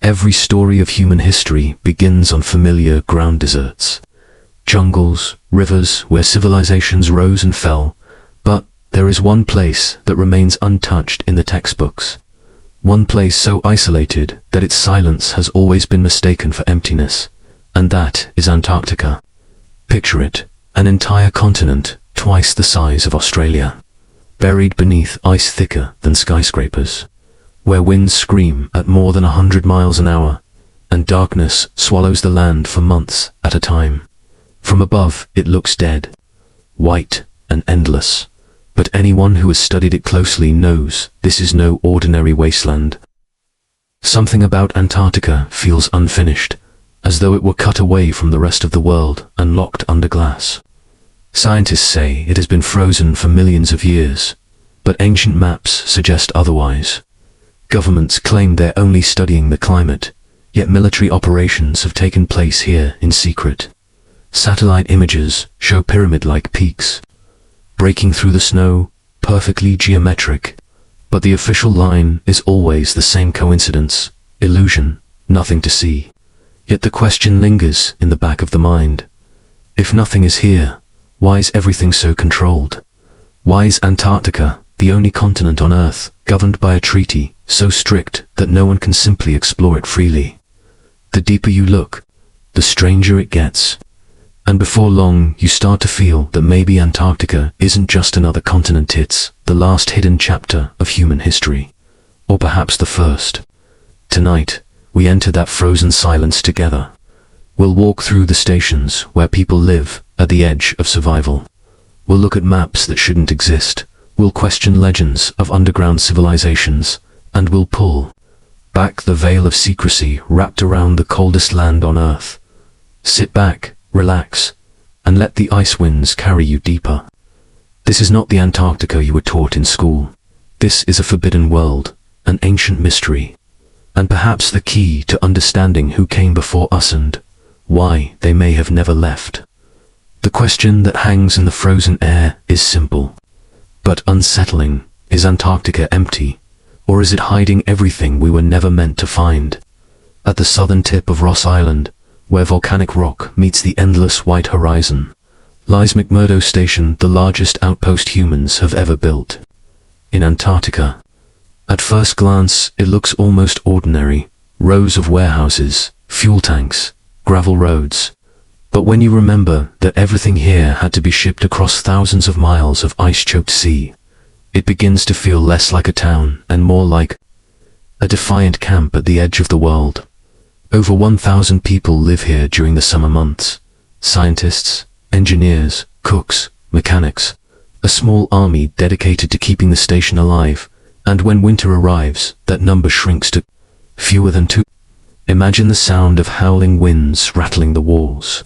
Every story of human history begins on familiar ground deserts. Jungles, rivers where civilizations rose and fell, but there is one place that remains untouched in the textbooks. One place so isolated that its silence has always been mistaken for emptiness, and that is Antarctica. Picture it, an entire continent, twice the size of Australia, buried beneath ice thicker than skyscrapers, where winds scream at more than 100 miles an hour, and darkness swallows the land for months at a time. From above, it looks dead, white and endless, but anyone who has studied it closely knows this is no ordinary wasteland. Something about Antarctica feels unfinished, as though it were cut away from the rest of the world and locked under glass. Scientists say it has been frozen for millions of years, but ancient maps suggest otherwise. Governments claim they're only studying the climate, yet military operations have taken place here in secret. Satellite images show pyramid-like peaks, breaking through the snow, perfectly geometric. But the official line is always the same: coincidence, illusion, nothing to see. Yet the question lingers in the back of the mind. If nothing is here, why is everything so controlled? Why is Antarctica, the only continent on Earth, governed by a treaty so strict that no one can simply explore it freely? The deeper you look, the stranger it gets. And before long, you start to feel that maybe Antarctica isn't just another continent, it's the last hidden chapter of human history. Or perhaps the first. Tonight, we enter that frozen silence together. We'll walk through the stations where people live at the edge of survival. We'll look at maps that shouldn't exist. We'll question legends of underground civilizations. And we'll pull back the veil of secrecy wrapped around the coldest land on Earth. Sit back, relax, and let the ice winds carry you deeper. This is not the Antarctica you were taught in school. This is a forbidden world, an ancient mystery, and perhaps the key to understanding who came before us and why they may have never left. The question that hangs in the frozen air is simple, but unsettling. Is Antarctica empty, or is it hiding everything we were never meant to find? At the southern tip of Ross Island, where volcanic rock meets the endless white horizon, lies McMurdo Station, the largest outpost humans have ever built. In Antarctica, at first glance, it looks almost ordinary. Rows of warehouses, fuel tanks, gravel roads. But when you remember that everything here had to be shipped across thousands of miles of ice-choked sea, it begins to feel less like a town and more like a defiant camp at the edge of the world. Over 1,000 people live here during the summer months. Scientists, engineers, cooks, mechanics. A small army dedicated to keeping the station alive. And when winter arrives, that number shrinks to fewer than 2. Imagine the sound of howling winds rattling the walls.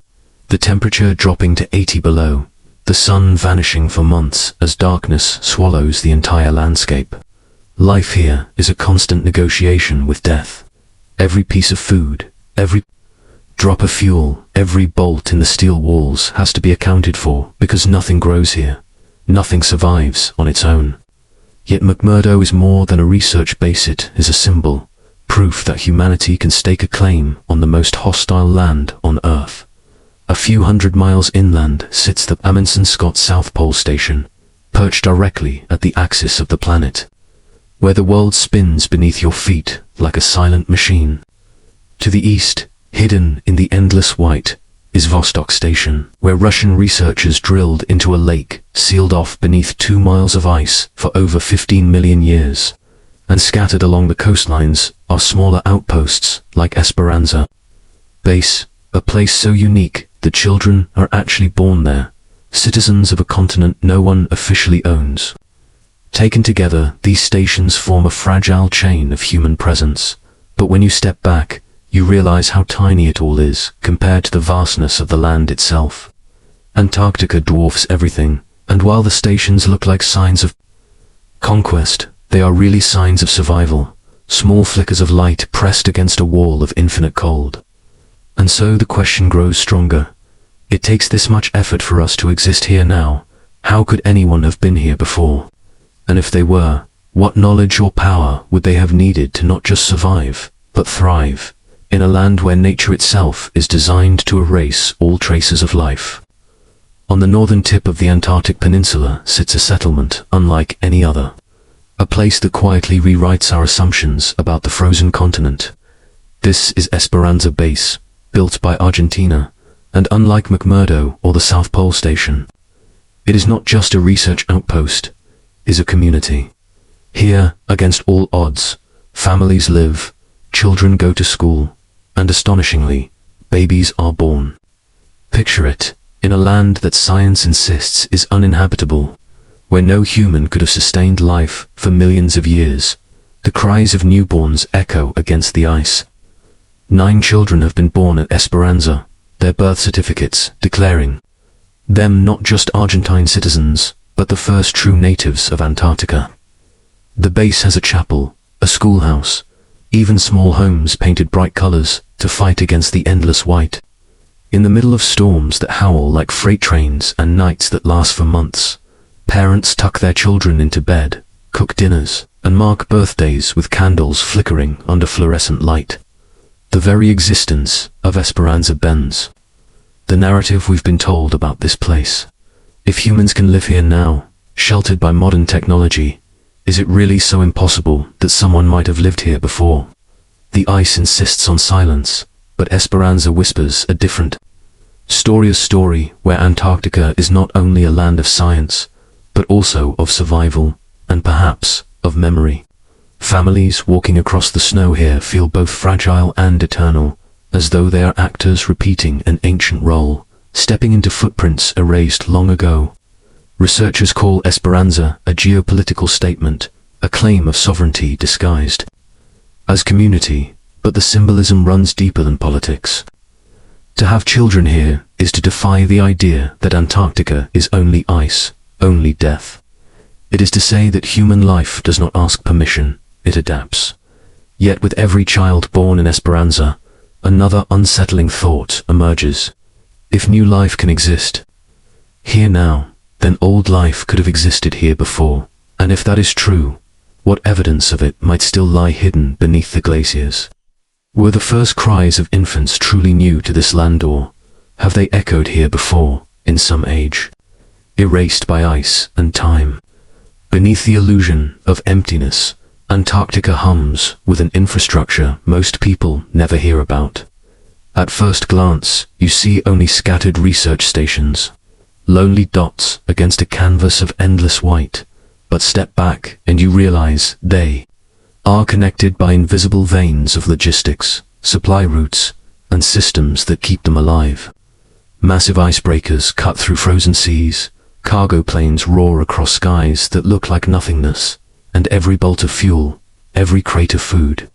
The temperature dropping to 80 below. The sun vanishing for months as darkness swallows the entire landscape. Life here is a constant negotiation with death. Every piece of food, every drop of fuel, every bolt in the steel walls has to be accounted for because nothing grows here. Nothing survives on its own. Yet McMurdo is more than a research base, it is a symbol, proof that humanity can stake a claim on the most hostile land on Earth. A few hundred miles inland sits the Amundsen Scott South Pole Station, perched directly at the axis of the planet, where the world spins beneath your feet like a silent machine. To the east, hidden in the endless white, is Vostok Station, where Russian researchers drilled into a lake sealed off beneath 2 miles of ice for over 15 million years. And scattered along the coastlines are smaller outposts like Esperanza Base, a place so unique that children are actually born there, citizens of a continent no one officially owns. Taken together, these stations form a fragile chain of human presence, but when you step back, you realize how tiny it all is compared to the vastness of the land itself. Antarctica dwarfs everything, and while the stations look like signs of conquest, they are really signs of survival, small flickers of light pressed against a wall of infinite cold. And so the question grows stronger. It takes this much effort for us to exist here now. How could anyone have been here before? And if they were, what knowledge or power would they have needed to not just survive, but thrive, in a land where nature itself is designed to erase all traces of life. On the northern tip of the Antarctic Peninsula sits a settlement unlike any other. A place that quietly rewrites our assumptions about the frozen continent. This is Esperanza Base, built by Argentina, and unlike McMurdo or the South Pole Station, it is not just a research outpost, it is a community. Here, against all odds, families live, children go to school, and astonishingly, babies are born. Picture it, in a land that science insists is uninhabitable, where no human could have sustained life for millions of years, the cries of newborns echo against the ice. 9 children have been born at Esperanza, their birth certificates declaring them not just Argentine citizens, but the first true natives of Antarctica. The base has a chapel, a schoolhouse, even small homes painted bright colors to fight against the endless white. In the middle of storms that howl like freight trains and nights that last for months, parents tuck their children into bed, cook dinners, and mark birthdays with candles flickering under fluorescent light. The very existence of Esperanza bends the narrative we've been told about this place. If humans can live here now, sheltered by modern technology, is it really so impossible that someone might have lived here before? The ice insists on silence, but Esperanza whispers a different story, a story where Antarctica is not only a land of science, but also of survival, and perhaps of memory. Families walking across the snow here feel both fragile and eternal, as though they are actors repeating an ancient role, stepping into footprints erased long ago. Researchers call Esperanza a geopolitical statement, a claim of sovereignty disguised as community, but the symbolism runs deeper than politics. To have children here is to defy the idea that Antarctica is only ice, only death. It is to say that human life does not ask permission, it adapts. Yet with every child born in Esperanza, another unsettling thought emerges. If new life can exist here now, then old life could have existed here before, and if that is true, what evidence of it might still lie hidden beneath the glaciers? Were the first cries of infants truly new to this land, or have they echoed here before, in some age, erased by ice and time? Beneath the illusion of emptiness, Antarctica hums with an infrastructure most people never hear about. At first glance, you see only scattered research stations, lonely dots against a canvas of endless white, but step back and you realize they are connected by invisible veins of logistics, supply routes, and systems that keep them alive. Massive icebreakers cut through frozen seas, cargo planes roar across skies that look like nothingness, and every bolt of fuel, every crate of food,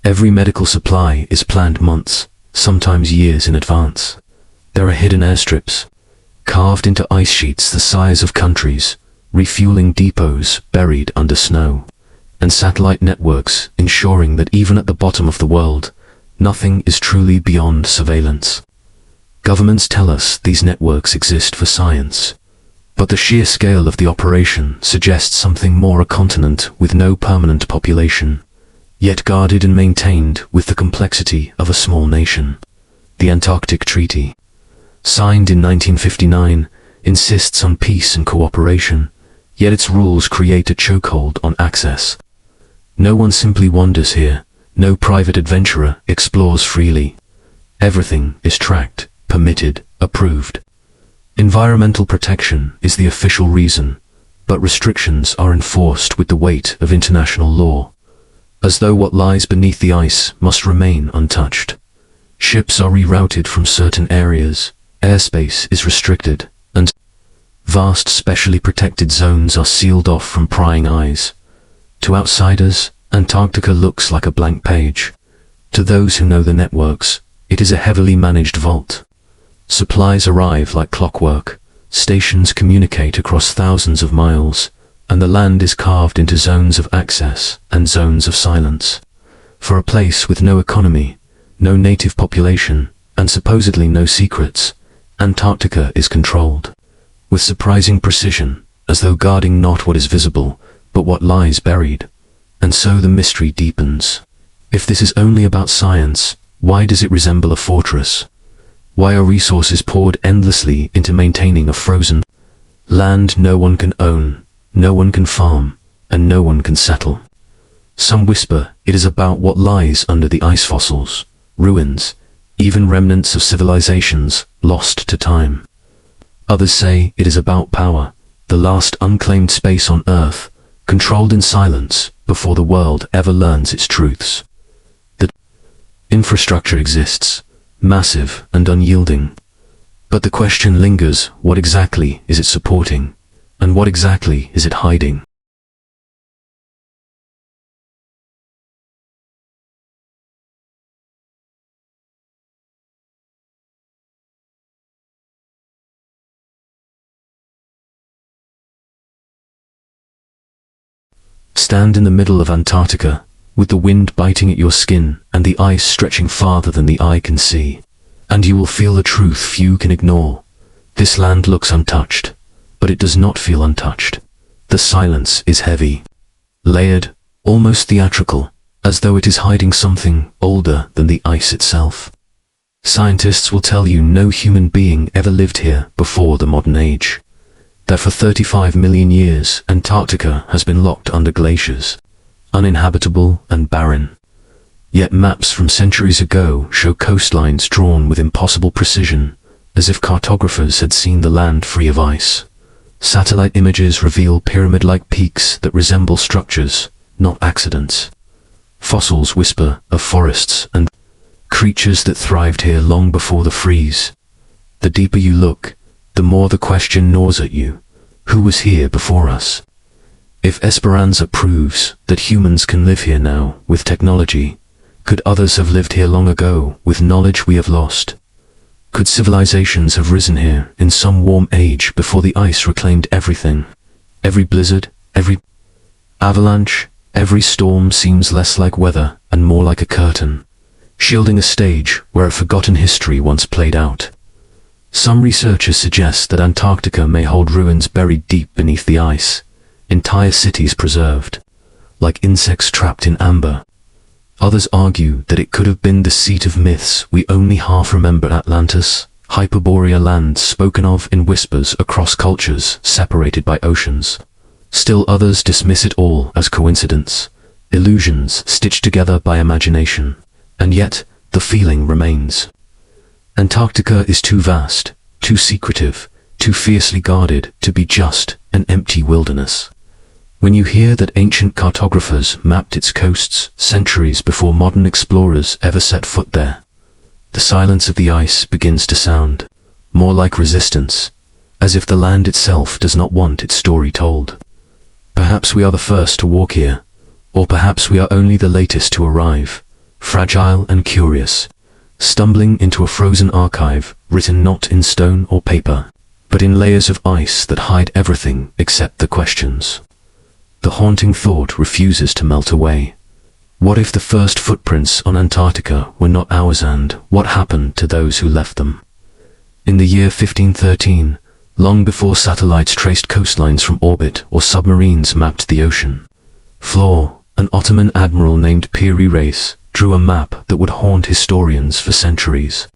every medical supply is planned months, sometimes years in advance. There are hidden airstrips, carved into ice sheets the size of countries, refueling depots buried under snow, and satellite networks ensuring that even at the bottom of the world, nothing is truly beyond surveillance. Governments tell us these networks exist for science, but the sheer scale of the operation suggests something more: a continent with no permanent population, yet guarded and maintained with the complexity of a small nation. The Antarctic Treaty, signed in 1959, insists on peace and cooperation, yet its rules create a chokehold on access. No one simply wanders here, no private adventurer explores freely. Everything is tracked, permitted, approved. Environmental protection is the official reason, but restrictions are enforced with the weight of international law, as though what lies beneath the ice must remain untouched. Ships are rerouted from certain areas, airspace is restricted, and vast specially protected zones are sealed off from prying eyes. To outsiders, Antarctica looks like a blank page. To those who know the networks, it is a heavily managed vault. Supplies arrive like clockwork, stations communicate across thousands of miles, and the land is carved into zones of access and zones of silence. For a place with no economy, no native population, and supposedly no secrets, Antarctica is controlled with surprising precision, as though guarding not what is visible, but what lies buried. And so the mystery deepens. If this is only about science, why does it resemble a fortress? Why are resources poured endlessly into maintaining a frozen land no one can own, no one can farm, and no one can settle? Some whisper it is about what lies under the ice, fossils, ruins, even remnants of civilizations lost to time. Others say it is about power, the last unclaimed space on Earth, controlled in silence before the world ever learns its truths. The infrastructure exists, massive and unyielding. But the question lingers, what exactly is it supporting? And what exactly is it hiding? Stand in the middle of Antarctica, with the wind biting at your skin and the ice stretching farther than the eye can see, and you will feel the truth few can ignore. This land looks untouched, but it does not feel untouched. The silence is heavy, layered, almost theatrical, as though it is hiding something older than the ice itself. Scientists will tell you no human being ever lived here before the modern age. That for 35 million years, Antarctica has been locked under glaciers, uninhabitable and barren. Yet maps from centuries ago show coastlines drawn with impossible precision, as if cartographers had seen the land free of ice. Satellite images reveal pyramid-like peaks that resemble structures, not accidents. Fossils whisper of forests and creatures that thrived here long before the freeze. The deeper you look, the more the question gnaws at you. Who was here before us? If Esperanza proves that humans can live here now with technology, could others have lived here long ago with knowledge we have lost? Could civilizations have risen here in some warm age before the ice reclaimed everything? Every blizzard, every avalanche, every storm seems less like weather and more like a curtain, shielding a stage where a forgotten history once played out. Some researchers suggest that Antarctica may hold ruins buried deep beneath the ice, entire cities preserved, like insects trapped in amber. Others argue that it could have been the seat of myths we only half remember: Atlantis, Hyperborea land spoken of in whispers across cultures separated by oceans. Still others dismiss it all as coincidence, illusions stitched together by imagination, and yet the feeling remains. Antarctica is too vast, too secretive, too fiercely guarded to be just an empty wilderness. When you hear that ancient cartographers mapped its coasts centuries before modern explorers ever set foot there, the silence of the ice begins to sound more like resistance, as if the land itself does not want its story told. Perhaps we are the first to walk here, or perhaps we are only the latest to arrive, fragile and curious, stumbling into a frozen archive written not in stone or paper, but in layers of ice that hide everything except the questions. The haunting thought refuses to melt away. What if the first footprints on Antarctica were not ours, and what happened to those who left them? In the year 1513, long before satellites traced coastlines from orbit or submarines mapped the ocean, Flor, an Ottoman admiral named Eerie, drew a map that would haunt historians for centuries.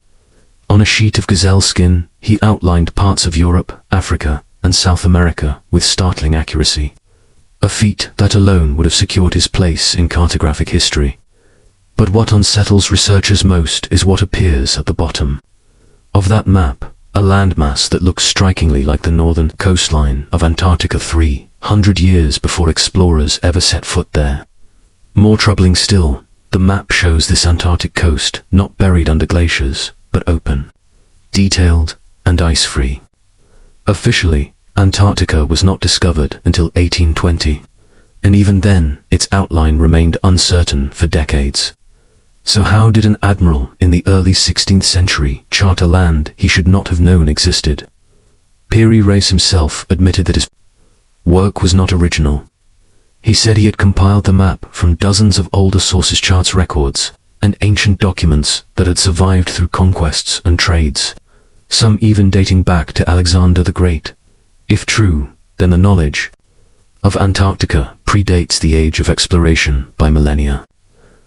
On a sheet of gazelle skin, he outlined parts of Europe, Africa, and South America with startling accuracy. A feat that alone would have secured his place in cartographic history. But what unsettles researchers most is what appears at the bottom of that map, a landmass that looks strikingly like the northern coastline of Antarctica 300 years before explorers ever set foot there. More troubling still, the map shows this Antarctic coast not buried under glaciers, but open, detailed, and ice-free. Officially, Antarctica was not discovered until 1820, and even then, its outline remained uncertain for decades. So how did an admiral in the early 16th century chart a land he should not have known existed? Eerie himself admitted that his work was not original. He said he had compiled the map from dozens of older sources, charts, records, and ancient documents that had survived through conquests and trades, some even dating back to Alexander the Great. If true, then the knowledge of Antarctica predates the age of exploration by millennia.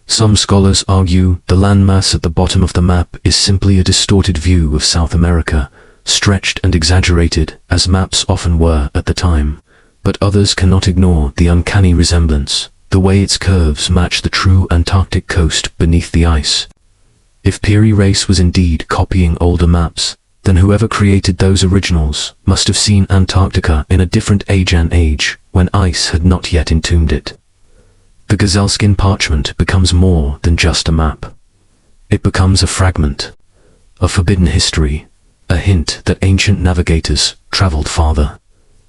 Some scholars argue the landmass at the bottom of the map is simply a distorted view of South America, stretched and exaggerated as maps often were at the time. But others cannot ignore the uncanny resemblance, the way its curves match the true Antarctic coast beneath the ice. If Peary Race was indeed copying older maps, then whoever created those originals must have seen Antarctica in a different age when ice had not yet entombed it. The gazelleskin parchment becomes more than just a map. It becomes a fragment, a forbidden history, a hint that ancient navigators traveled farther,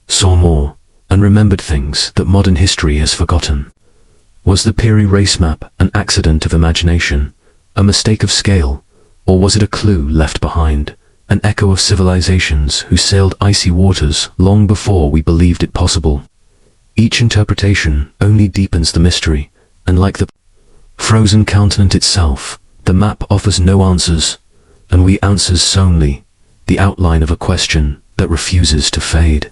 saw more, and remembered things that modern history has forgotten. Was the Peary Race map an accident of imagination, a mistake of scale, or was it a clue left behind, an echo of civilizations who sailed icy waters long before we believed it possible? Each interpretation only deepens the mystery, and like the frozen continent itself, the map offers no answers, and we answers only the outline of a question that refuses to fade.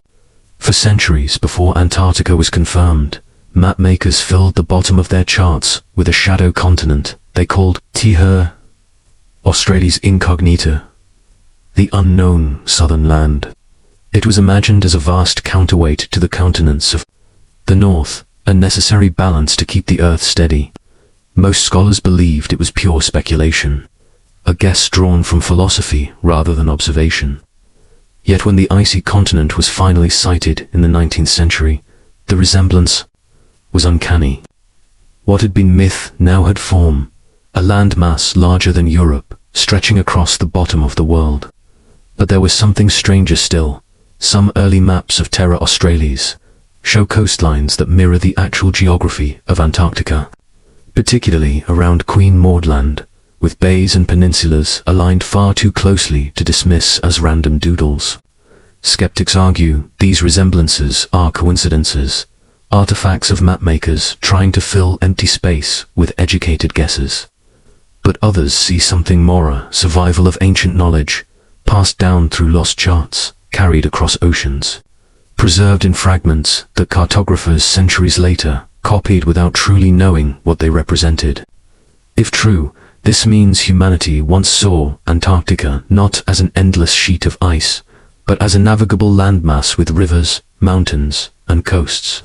For centuries before Antarctica was confirmed, mapmakers filled the bottom of their charts with a shadow continent they called Terra Australis Incognita, the unknown southern land. It was imagined as a vast counterweight to the continents of the north, a necessary balance to keep the earth steady. Most scholars believed it was pure speculation, a guess drawn from philosophy rather than observation. Yet when the icy continent was finally sighted in the 19th century, the resemblance was uncanny. What had been myth now had form, a landmass larger than Europe, stretching across the bottom of the world. But there was something stranger still. Some early maps of Terra Australis show coastlines that mirror the actual geography of Antarctica, particularly around Queen Maud Land, with bays and peninsulas aligned far too closely to dismiss as random doodles. Skeptics argue these resemblances are coincidences, artifacts of mapmakers trying to fill empty space with educated guesses. But others see something more, a survival of ancient knowledge, passed down through lost charts, carried across oceans, preserved in fragments that cartographers centuries later copied without truly knowing what they represented. If true, this means humanity once saw Antarctica not as an endless sheet of ice, but as a navigable landmass with rivers, mountains, and coasts.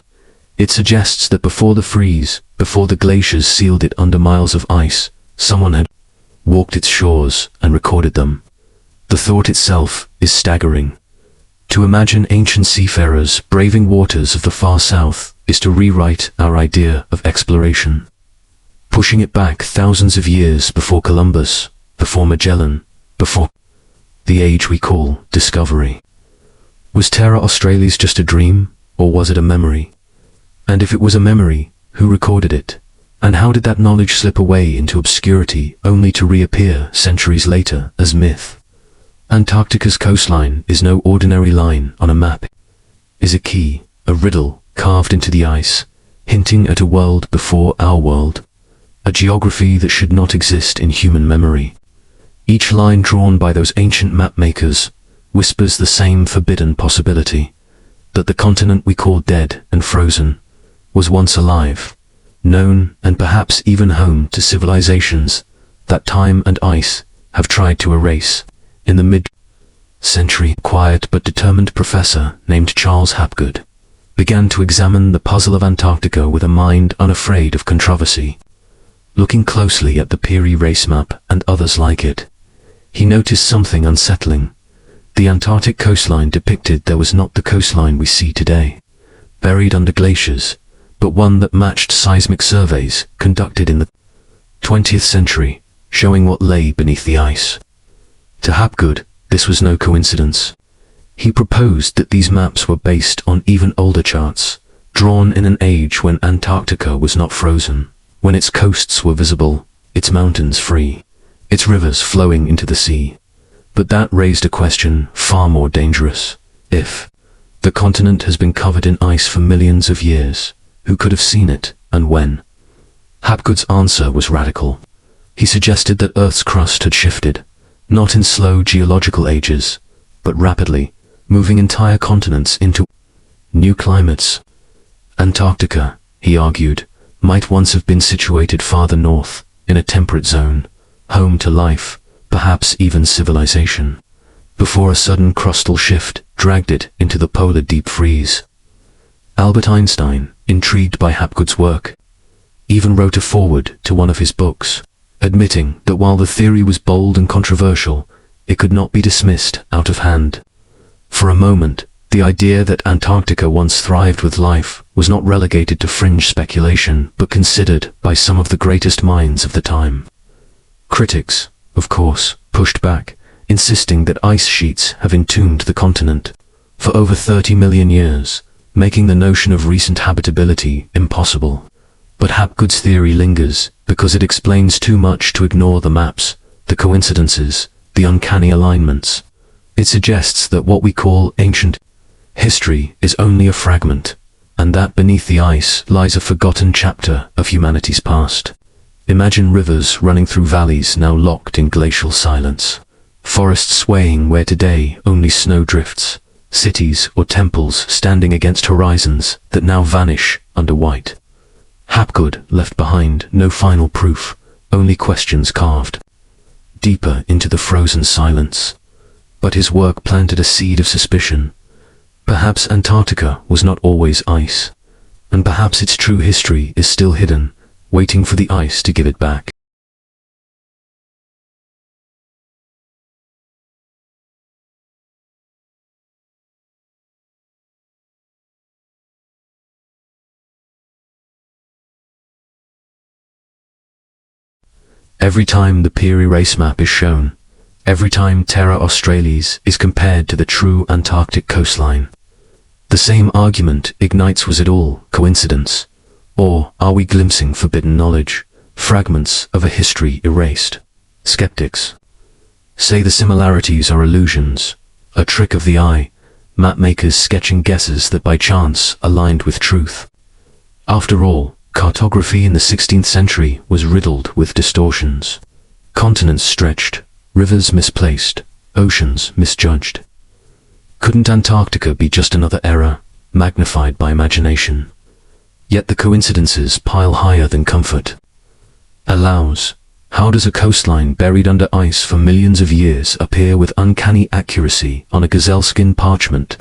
It suggests that before the freeze, before the glaciers sealed it under miles of ice, someone had walked its shores and recorded them. The thought itself is staggering. To imagine ancient seafarers braving waters of the far south is to rewrite our idea of exploration. Pushing it back thousands of years before Columbus, before Magellan, before the age we call discovery. Was Terra Australis just a dream, or was it a memory? And if it was a memory, who recorded it? And how did that knowledge slip away into obscurity only to reappear centuries later as myth? Antarctica's coastline is no ordinary line on a map. It is a key, a riddle carved into the ice, hinting at a world before our world, a geography that should not exist in human memory. Each line drawn by those ancient mapmakers whispers the same forbidden possibility, that the continent we call dead and frozen was once alive, known and perhaps even home to civilizations that time and ice have tried to erase. In the mid-century, quiet but determined professor named Charles Hapgood began to examine the puzzle of Antarctica with a mind unafraid of controversy. Looking closely at the Peary Race map and others like it, he noticed something unsettling. The Antarctic coastline depicted there was not the coastline we see today, buried under glaciers, but one that matched seismic surveys conducted in the 20th century, showing what lay beneath the ice. To Hapgood, this was no coincidence. He proposed that these maps were based on even older charts, drawn in an age when Antarctica was not frozen, when its coasts were visible, its mountains free, its rivers flowing into the sea. But that raised a question far more dangerous. If the continent has been covered in ice for millions of years, who could have seen it, and when? Hapgood's answer was radical. He suggested that Earth's crust had shifted, not in slow geological ages, but rapidly, moving entire continents into new climates. Antarctica, he argued, might once have been situated farther north, in a temperate zone, home to life, perhaps even civilization, before a sudden crustal shift dragged it into the polar deep freeze. Albert Einstein, intrigued by Hapgood's work, even wrote a foreword to one of his books, admitting that while the theory was bold and controversial, it could not be dismissed out of hand. For a moment, the idea that Antarctica once thrived with life was not relegated to fringe speculation, but considered by some of the greatest minds of the time. Critics, of course, pushed back, insisting that ice sheets have entombed the continent for over 30 million years, making the notion of recent habitability impossible. But Hapgood's theory lingers because it explains too much to ignore the maps, the coincidences, the uncanny alignments. It suggests that what we call ancient history is only a fragment, and that beneath the ice lies a forgotten chapter of humanity's past. Imagine rivers running through valleys now locked in glacial silence, forests swaying where today only snow drifts, cities or temples standing against horizons that now vanish under white. Hapgood left behind no final proof, only questions carved deeper into the frozen silence. But his work planted a seed of suspicion. Perhaps Antarctica was not always ice, and perhaps its true history is still hidden, waiting for the ice to give it back. Every time the Peary race map is shown, every time Terra Australis is compared to the true Antarctic coastline, the same argument ignites: was it all coincidence? Or are we glimpsing forbidden knowledge, fragments of a history erased? Skeptics say the similarities are illusions, a trick of the eye, mapmakers sketching guesses that by chance aligned with truth. After all, cartography in the 16th century was riddled with distortions. Continents stretched, rivers misplaced, oceans misjudged. Couldn't Antarctica be just another error, magnified by imagination? Yet the coincidences pile higher than comfort allows. How does a coastline buried under ice for millions of years appear with uncanny accuracy on a gazelle-skin parchment?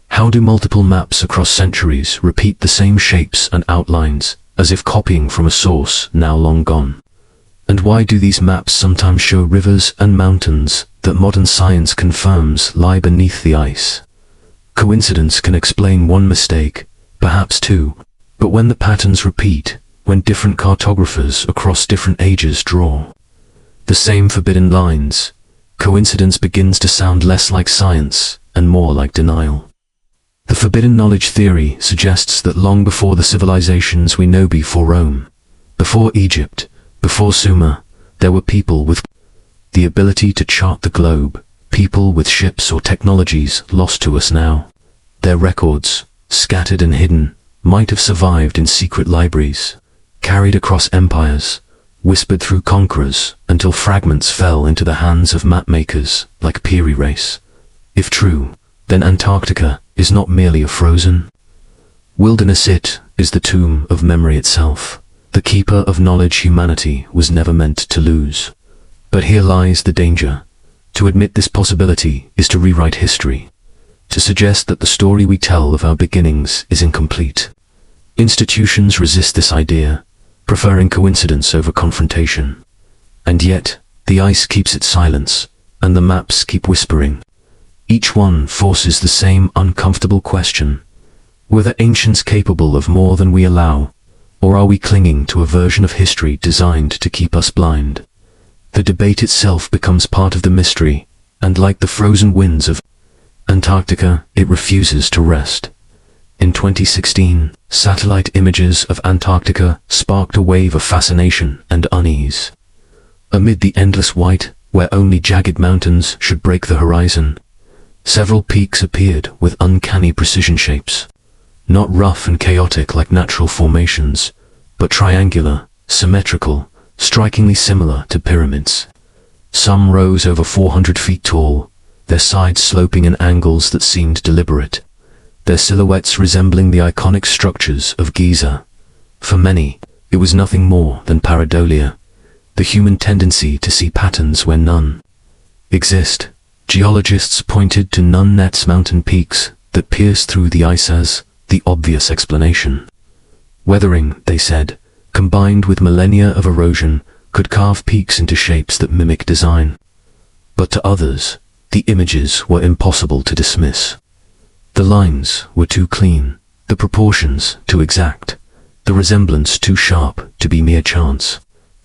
How do multiple maps across centuries repeat the same shapes and outlines, as if copying from a source now long gone? And why do these maps sometimes show rivers and mountains that modern science confirms lie beneath the ice? Coincidence can explain one mistake, perhaps two, but when the patterns repeat, when different cartographers across different ages draw the same forbidden lines, coincidence begins to sound less like science and more like denial. The forbidden knowledge theory suggests that long before the civilizations we know, before Rome, before Egypt, before Sumer, there were people with the ability to chart the globe, people with ships or technologies lost to us now. Their records, scattered and hidden, might have survived in secret libraries, carried across empires, whispered through conquerors until fragments fell into the hands of mapmakers like Peary race. If true, then Antarctica is not merely a frozen wilderness, it is the tomb of memory itself, the keeper of knowledge humanity was never meant to lose. But here lies the danger. To admit this possibility is to rewrite history, to suggest that the story we tell of our beginnings is incomplete. Institutions resist this idea, preferring coincidence over confrontation. And yet, the ice keeps its silence, and the maps keep whispering. Each one forces the same uncomfortable question: were the ancients capable of more than we allow, or are we clinging to a version of history designed to keep us blind? The debate itself becomes part of the mystery, and like the frozen winds of Antarctica, it refuses to rest. In 2016, satellite images of Antarctica sparked a wave of fascination and unease. Amid the endless white, where only jagged mountains should break the horizon, several peaks appeared with uncanny precision shapes, not rough and chaotic like natural formations, but triangular, symmetrical, strikingly similar to pyramids. Some rose over 400 feet tall, their sides sloping in angles that seemed deliberate, their silhouettes resembling the iconic structures of Giza. For many, It was nothing more than pareidolia, the human tendency to see patterns where none exist. Geologists pointed to Nunnet's mountain peaks that pierce through the ice as the obvious explanation. Weathering, they said, combined with millennia of erosion, could carve peaks into shapes that mimic design. But to others, the images were impossible to dismiss. The lines were too clean, the proportions too exact, the resemblance too sharp to be mere chance.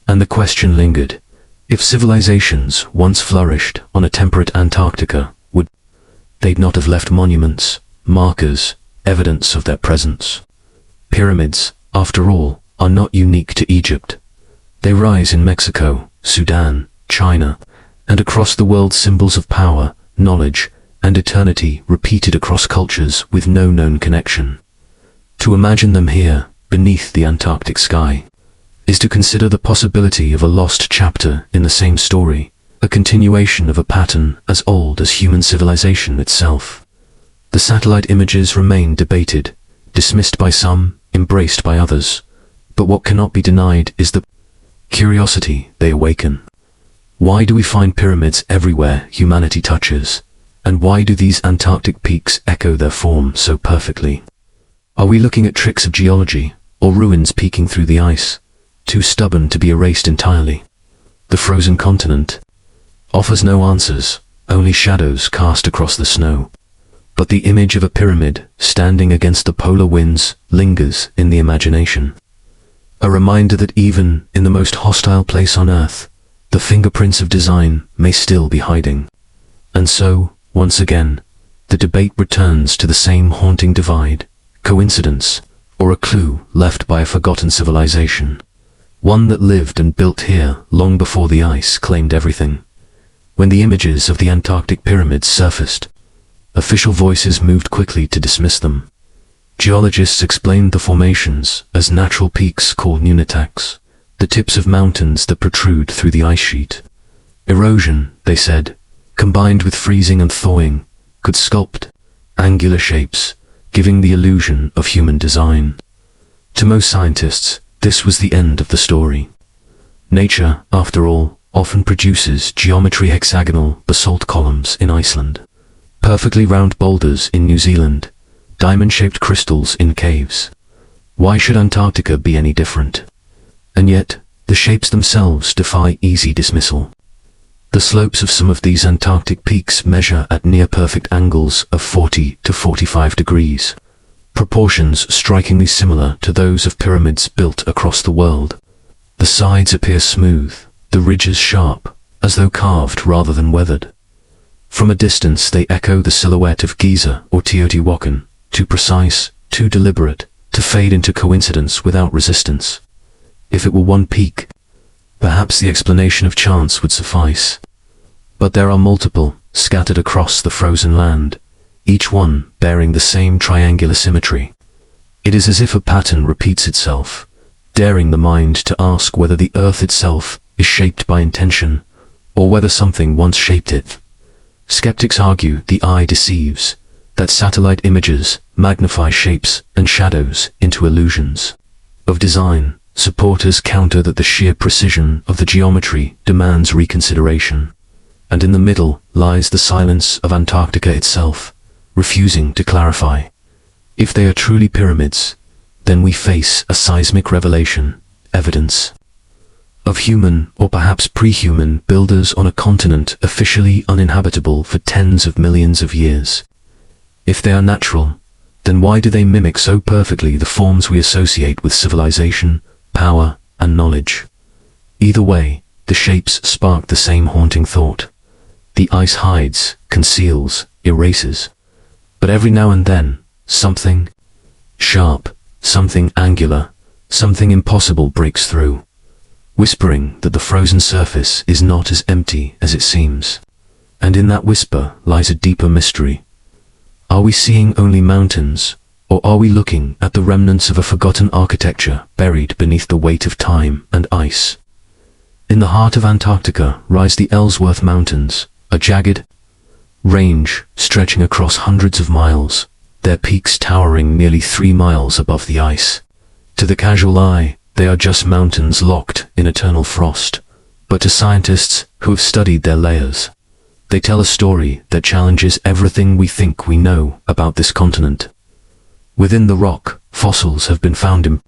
And the question lingered: if civilizations once flourished on a temperate Antarctica, would they'd not have left monuments, markers, evidence of their presence? Pyramids, after all, are not unique to Egypt. They rise in Mexico, Sudan, China, and across the world, symbols of power, knowledge, and eternity repeated across cultures with no known connection. To imagine them here, beneath the Antarctic sky, is to consider the possibility of a lost chapter in the same story, a continuation of a pattern as old as human civilization itself. The satellite images remain debated, dismissed by some, embraced by others, but what cannot be denied is the curiosity they awaken. Why do we find pyramids everywhere humanity touches? And why do these Antarctic peaks echo their form so perfectly? Are we looking at tricks of geology, or ruins peeking through the ice, too stubborn to be erased entirely? The frozen continent offers no answers, only shadows cast across the snow. But the image of a pyramid standing against the polar winds lingers in the imagination. A reminder that even in the most hostile place on Earth, the fingerprints of design may still be hiding. And so, once again, the debate returns to the same haunting divide: coincidence, or a clue left by a forgotten civilization, one that lived and built here long before the ice claimed everything. When the images of the Antarctic pyramids surfaced, official voices moved quickly to dismiss them. Geologists explained the formations as natural peaks called nunataks, the tips of mountains that protrude through the ice sheet. Erosion, they said, combined with freezing and thawing, could sculpt angular shapes, giving the illusion of human design. To most scientists, this was the end of the story. Nature, after all, often produces geometry hexagonal basalt columns in Iceland, perfectly round boulders in New Zealand, diamond-shaped crystals in caves. Why should Antarctica be any different? And yet, the shapes themselves defy easy dismissal. The slopes of some of these Antarctic peaks measure at near-perfect angles of 40 to 45 degrees, proportions strikingly similar to those of pyramids built across the world. The sides appear smooth, the ridges sharp, as though carved rather than weathered. From a distance they echo the silhouette of Giza or Teotihuacan, too precise, too deliberate, to fade into coincidence without resistance. If it were one peak, perhaps the explanation of chance would suffice. But there are multiple, scattered across the frozen land, each one bearing the same triangular symmetry. It is as if a pattern repeats itself, daring the mind to ask whether the earth itself is shaped by intention, or whether something once shaped it. Skeptics argue the eye deceives, that satellite images magnify shapes and shadows into illusions of design. Supporters counter that the sheer precision of the geometry demands reconsideration. And in the middle lies the silence of Antarctica itself, refusing to clarify. If they are truly pyramids, then we face a seismic revelation, evidence of human, or perhaps pre-human, builders on a continent officially uninhabitable for tens of millions of years. If they are natural, then why do they mimic so perfectly the forms we associate with civilization, power, and knowledge? Either way, the shapes spark the same haunting thought. The ice hides, conceals, erases. But every now and then, something sharp, something angular, something impossible breaks through, whispering that the frozen surface is not as empty as it seems. And in that whisper lies a deeper mystery. Are we seeing only mountains, or are we looking at the remnants of a forgotten architecture buried beneath the weight of time and ice? In the heart of Antarctica rise the Ellsworth Mountains, a jagged range stretching across hundreds of miles, their peaks towering nearly 3 miles above the ice. To the casual eye, they are just mountains locked in eternal frost. But to scientists who have studied their layers, they tell a story that challenges everything we think we know about this continent. Within the rock, fossils have been found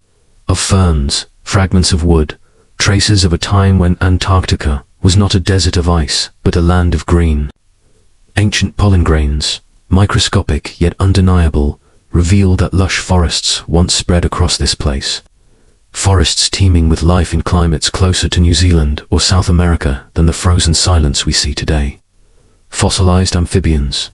of ferns, fragments of wood, traces of a time when Antarctica was not a desert of ice, but a land of green. Ancient pollen grains, microscopic yet undeniable, reveal that lush forests once spread across this place. Forests teeming with life in climates closer to New Zealand or South America than the frozen silence we see today. Fossilized amphibians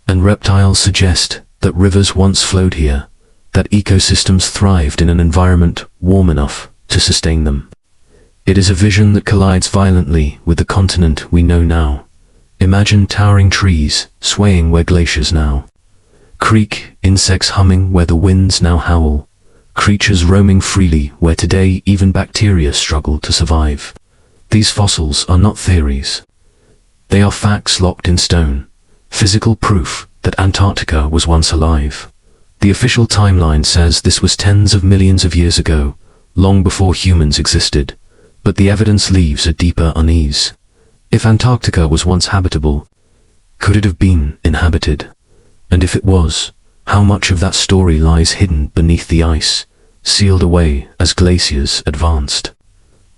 and reptiles suggest that rivers once flowed here, that ecosystems thrived in an environment warm enough to sustain them. It is a vision that collides violently with the continent we know now. Imagine towering trees swaying where glaciers now creak, insects humming where the winds now howl, creatures roaming freely where today even bacteria struggle to survive. These fossils are not theories. They are facts locked in stone, physical proof that Antarctica was once alive. The official timeline says this was tens of millions of years ago, long before humans existed, but the evidence leaves a deeper unease. If Antarctica was once habitable, could it have been inhabited? And if it was, how much of that story lies hidden beneath the ice, sealed away as glaciers advanced?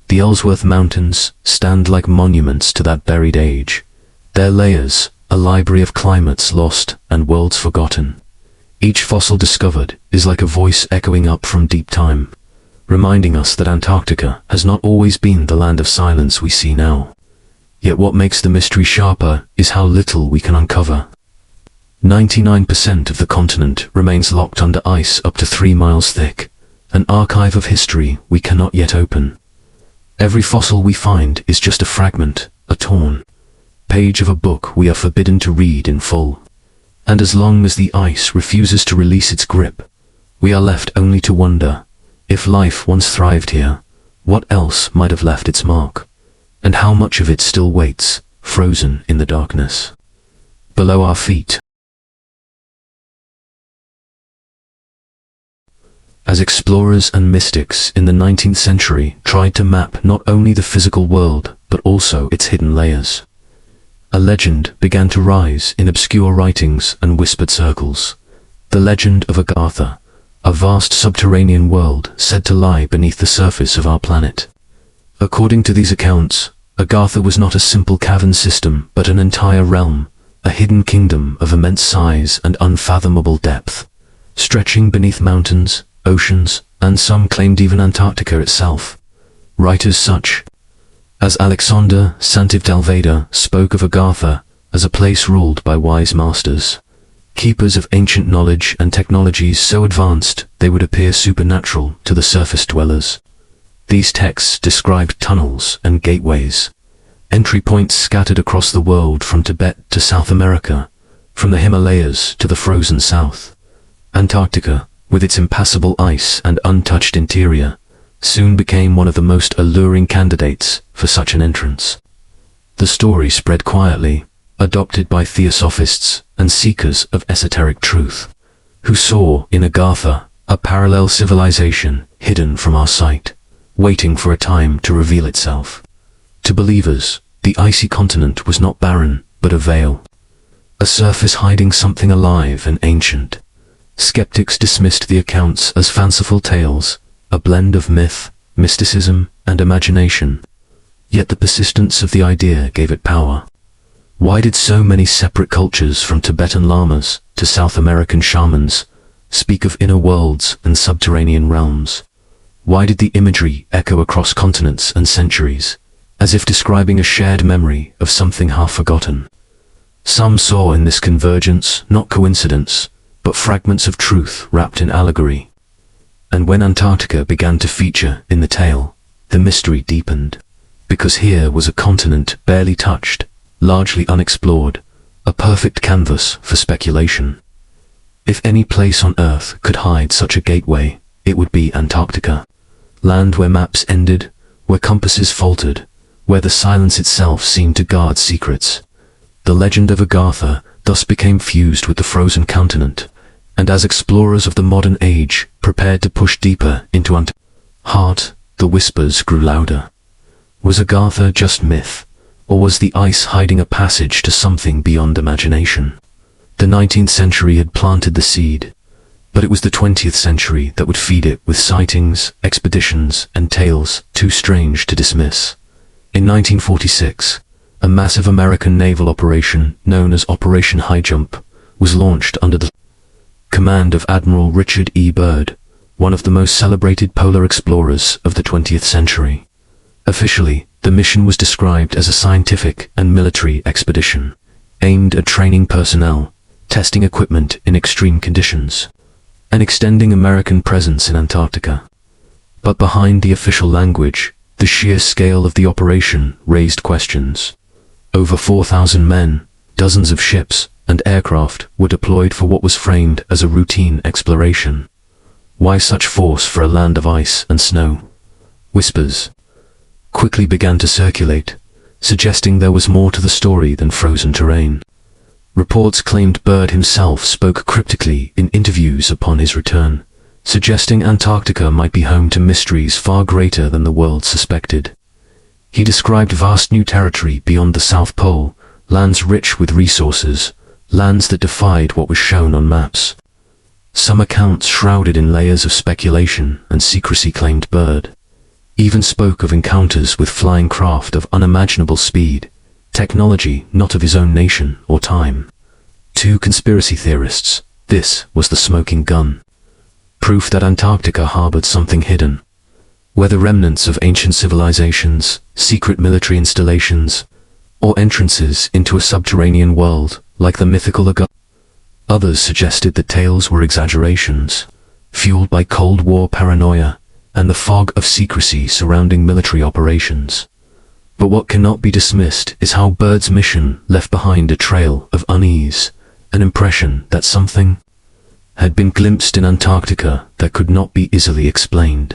The Ellsworth Mountains stand like monuments to that buried age. Their layers, a library of climates lost and worlds forgotten. Each fossil discovered is like a voice echoing up from deep time, reminding us that Antarctica has not always been the land of silence we see now. Yet what makes the mystery sharper is how little we can uncover. 99% of the continent remains locked under ice up to 3 miles thick, an archive of history we cannot yet open. Every fossil we find is just a fragment, a torn page of a book we are forbidden to read in full. And as long as the ice refuses to release its grip, we are left only to wonder, if life once thrived here, what else might have left its mark? And how much of it still waits, frozen in the darkness below our feet? As explorers and mystics in the 19th century tried to map not only the physical world, but also its hidden layers, a legend began to rise in obscure writings and whispered circles. The legend of Agartha, a vast subterranean world said to lie beneath the surface of our planet. According to these accounts, Agartha was not a simple cavern system, but an entire realm, a hidden kingdom of immense size and unfathomable depth, stretching beneath mountains, oceans, and some claimed even Antarctica itself. Writers such as Alexander Santiv Dalveda spoke of Agartha as a place ruled by wise masters, keepers of ancient knowledge and technologies so advanced they would appear supernatural to the surface dwellers. These texts described tunnels and gateways, entry points scattered across the world from Tibet to South America, from the Himalayas to the frozen south. Antarctica, with its impassable ice and untouched interior, soon became one of the most alluring candidates for such an entrance. The story spread quietly, adopted by theosophists and seekers of esoteric truth, who saw in Agartha a parallel civilization hidden from our sight, waiting for a time to reveal itself. To believers, the icy continent was not barren, but a veil, a surface hiding something alive and ancient. Skeptics dismissed the accounts as fanciful tales, a blend of myth, mysticism, and imagination. Yet the persistence of the idea gave it power. Why did so many separate cultures, from Tibetan lamas to South American shamans, speak of inner worlds and subterranean realms? Why did the imagery echo across continents and centuries, as if describing a shared memory of something half forgotten? Some saw in this convergence not coincidence, but fragments of truth wrapped in allegory. And when Antarctica began to feature in the tale, the mystery deepened, because here was a continent barely touched, largely unexplored, a perfect canvas for speculation. If any place on Earth could hide such a gateway, it would be Antarctica. Land where maps ended, where compasses faltered, where the silence itself seemed to guard secrets. The legend of Agartha thus became fused with the frozen continent, and as explorers of the modern age prepared to push deeper into heart the whispers grew louder. Was Agartha just myth, or was the ice hiding a passage to something beyond imagination? The 19th century had planted the seed, but it was the 20th century that would feed it with sightings, expeditions, and tales too strange to dismiss. In 1946, a massive American naval operation known as Operation High Jump was launched under the command of Admiral Richard E. Byrd, one of the most celebrated polar explorers of the 20th century. Officially, the mission was described as a scientific and military expedition, aimed at training personnel, testing equipment in extreme conditions, and extending American presence in Antarctica. But behind the official language, the sheer scale of the operation raised questions. Over 4,000 men, dozens of ships, and aircraft were deployed for what was framed as a routine exploration. Why such force for a land of ice and snow? Whispers quickly began to circulate, suggesting there was more to the story than frozen terrain. Reports claimed Byrd himself spoke cryptically in interviews upon his return, suggesting Antarctica might be home to mysteries far greater than the world suspected. He described vast new territory beyond the South Pole, lands rich with resources, lands that defied what was shown on maps. Some accounts shrouded in layers of speculation and secrecy, claimed Byrd, even spoke of encounters with flying craft of unimaginable speed, technology not of his own nation or time. To conspiracy theorists, this was the smoking gun. Proof that Antarctica harbored something hidden. Whether remnants of ancient civilizations, secret military installations, or entrances into a subterranean world like the mythical Agartha. Others suggested the tales were exaggerations, fueled by Cold War paranoia and the fog of secrecy surrounding military operations. But what cannot be dismissed is how Byrd's mission left behind a trail of unease, an impression that something had been glimpsed in Antarctica that could not be easily explained.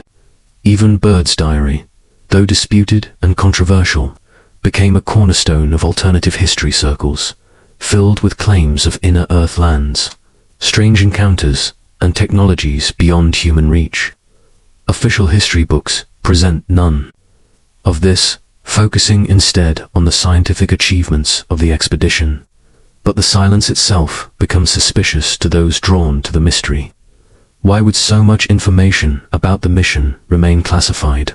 Even Byrd's diary, though disputed and controversial, became a cornerstone of alternative history circles, filled with claims of inner Earth lands, strange encounters, and technologies beyond human reach. Official history books present none of this, focusing instead on the scientific achievements of the expedition. But the silence itself becomes suspicious to those drawn to the mystery. Why would so much information about the mission remain classified?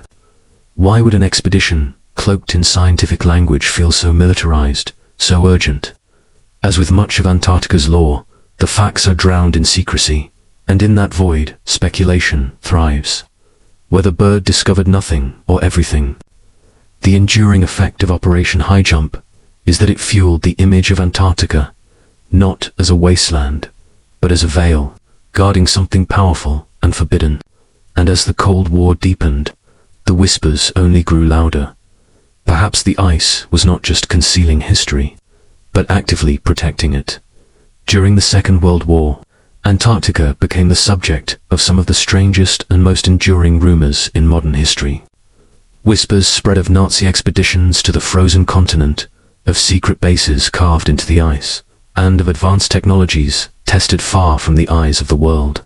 Why would an expedition, cloaked in scientific language, feel so militarized, so urgent? As with much of Antarctica's lore, the facts are drowned in secrecy, and in that void, speculation thrives. Whether Byrd discovered nothing or everything, the enduring effect of Operation High Jump is that it fueled the image of Antarctica, not as a wasteland, but as a veil, guarding something powerful and forbidden. And as the Cold War deepened, the whispers only grew louder. Perhaps the ice was not just concealing history, but actively protecting it. During the Second World War, Antarctica became the subject of some of the strangest and most enduring rumors in modern history. Whispers spread of Nazi expeditions to the frozen continent, of secret bases carved into the ice, and of advanced technologies tested far from the eyes of the world.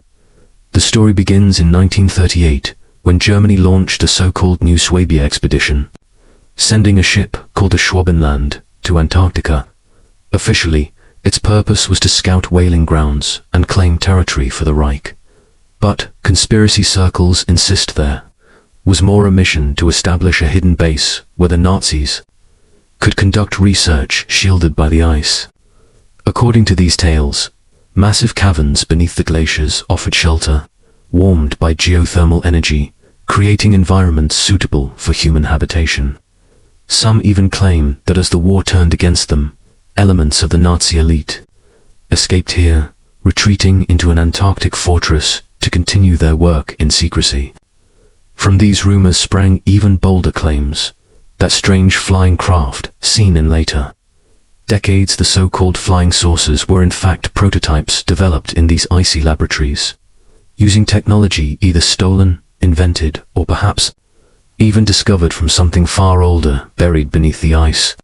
The story begins in 1938, when Germany launched a so-called New Swabia expedition, sending a ship called the Schwabenland to Antarctica. Officially, its purpose was to scout whaling grounds and claim territory for the Reich. But conspiracy circles insist there was more a mission to establish a hidden base where the Nazis could conduct research shielded by the ice. According to these tales, massive caverns beneath the glaciers offered shelter, warmed by geothermal energy, creating environments suitable for human habitation. Some even claim that as the war turned against them, elements of the Nazi elite escaped here, retreating into an Antarctic fortress to continue their work in secrecy. From these rumors sprang even bolder claims that strange flying craft, seen in later decades, the so-called flying saucers, were in fact prototypes developed in these icy laboratories, using technology either stolen, invented, or perhaps even discovered from something far older buried beneath the ice.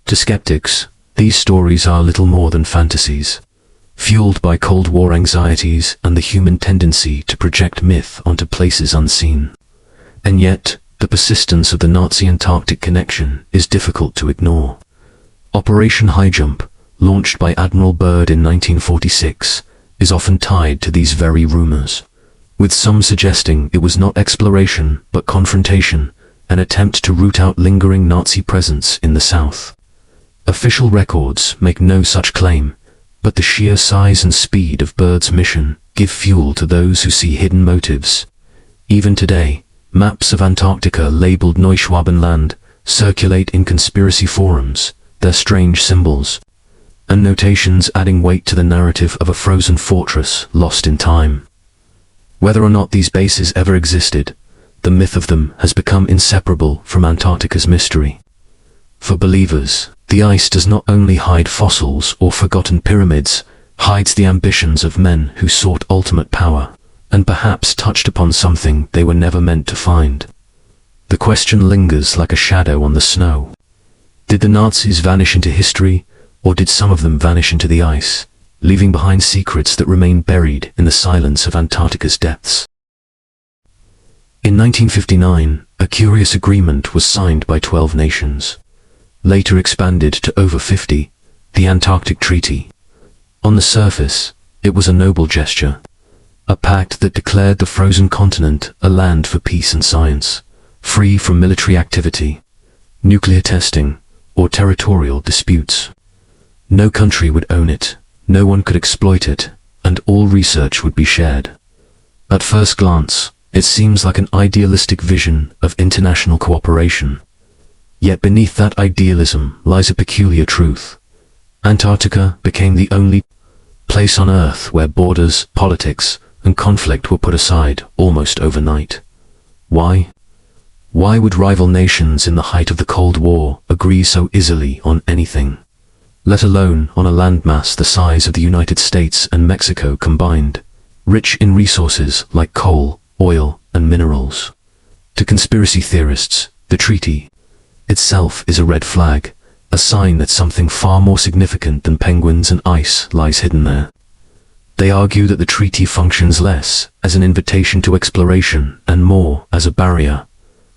To skeptics, these stories are little more than fantasies, fueled by Cold War anxieties and the human tendency to project myth onto places unseen. And yet, the persistence of the Nazi-Antarctic connection is difficult to ignore. Operation High Jump, launched by Admiral Byrd in 1946, is often tied to these very rumors, with some suggesting it was not exploration but confrontation, an attempt to root out lingering Nazi presence in the South. Official records make no such claim, but the sheer size and speed of Byrd's mission give fuel to those who see hidden motives. Even today, maps of Antarctica labeled Neuschwabenland circulate in conspiracy forums, their strange symbols and notations adding weight to the narrative of a frozen fortress lost in time. Whether or not these bases ever existed, the myth of them has become inseparable from Antarctica's mystery. For believers, the ice does not only hide fossils or forgotten pyramids, hides the ambitions of men who sought ultimate power, and perhaps touched upon something they were never meant to find. The question lingers like a shadow on the snow. Did the Nazis vanish into history, or did some of them vanish into the ice, leaving behind secrets that remain buried in the silence of Antarctica's depths? In 1959, a curious agreement was signed by 12 nations, later expanded to over 50, the Antarctic Treaty. On the surface, it was a noble gesture, a pact that declared the frozen continent a land for peace and science, free from military activity, nuclear testing, or territorial disputes. No country would own it, no one could exploit it, and all research would be shared. At first glance, it seems like an idealistic vision of international cooperation. Yet beneath that idealism lies a peculiar truth. Antarctica became the only place on Earth where borders, politics, and conflict were put aside almost overnight. Why? Why would rival nations in the height of the Cold War agree so easily on anything, let alone on a landmass the size of the United States and Mexico combined, rich in resources like coal, oil, and minerals? To conspiracy theorists, the treaty itself is a red flag, a sign that something far more significant than penguins and ice lies hidden there. They argue that the treaty functions less as an invitation to exploration and more as a barrier,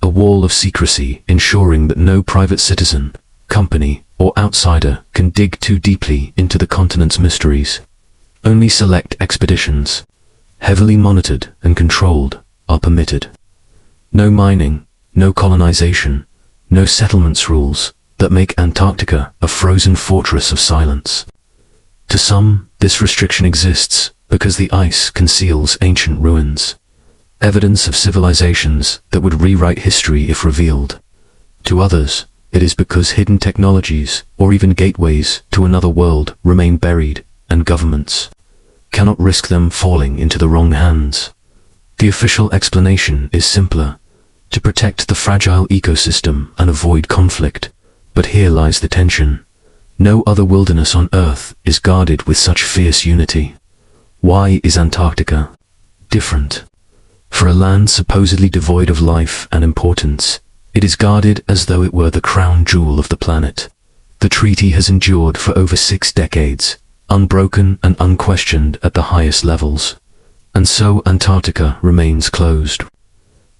a wall of secrecy ensuring that no private citizen, company, or outsider can dig too deeply into the continent's mysteries. Only select expeditions, heavily monitored and controlled, are permitted. No mining, no colonization, no settlements rules that make Antarctica a frozen fortress of silence. To some, this restriction exists because the ice conceals ancient ruins, evidence of civilizations that would rewrite history if revealed. To others, it is because hidden technologies, or even gateways to another world, remain buried, and governments cannot risk them falling into the wrong hands. The official explanation is simpler: to protect the fragile ecosystem and avoid conflict. But here lies the tension. No other wilderness on Earth is guarded with such fierce unity. Why is Antarctica different? For a land supposedly devoid of life and importance, it is guarded as though it were the crown jewel of the planet. The treaty has endured for over 6 decades, unbroken and unquestioned at the highest levels. And so Antarctica remains closed,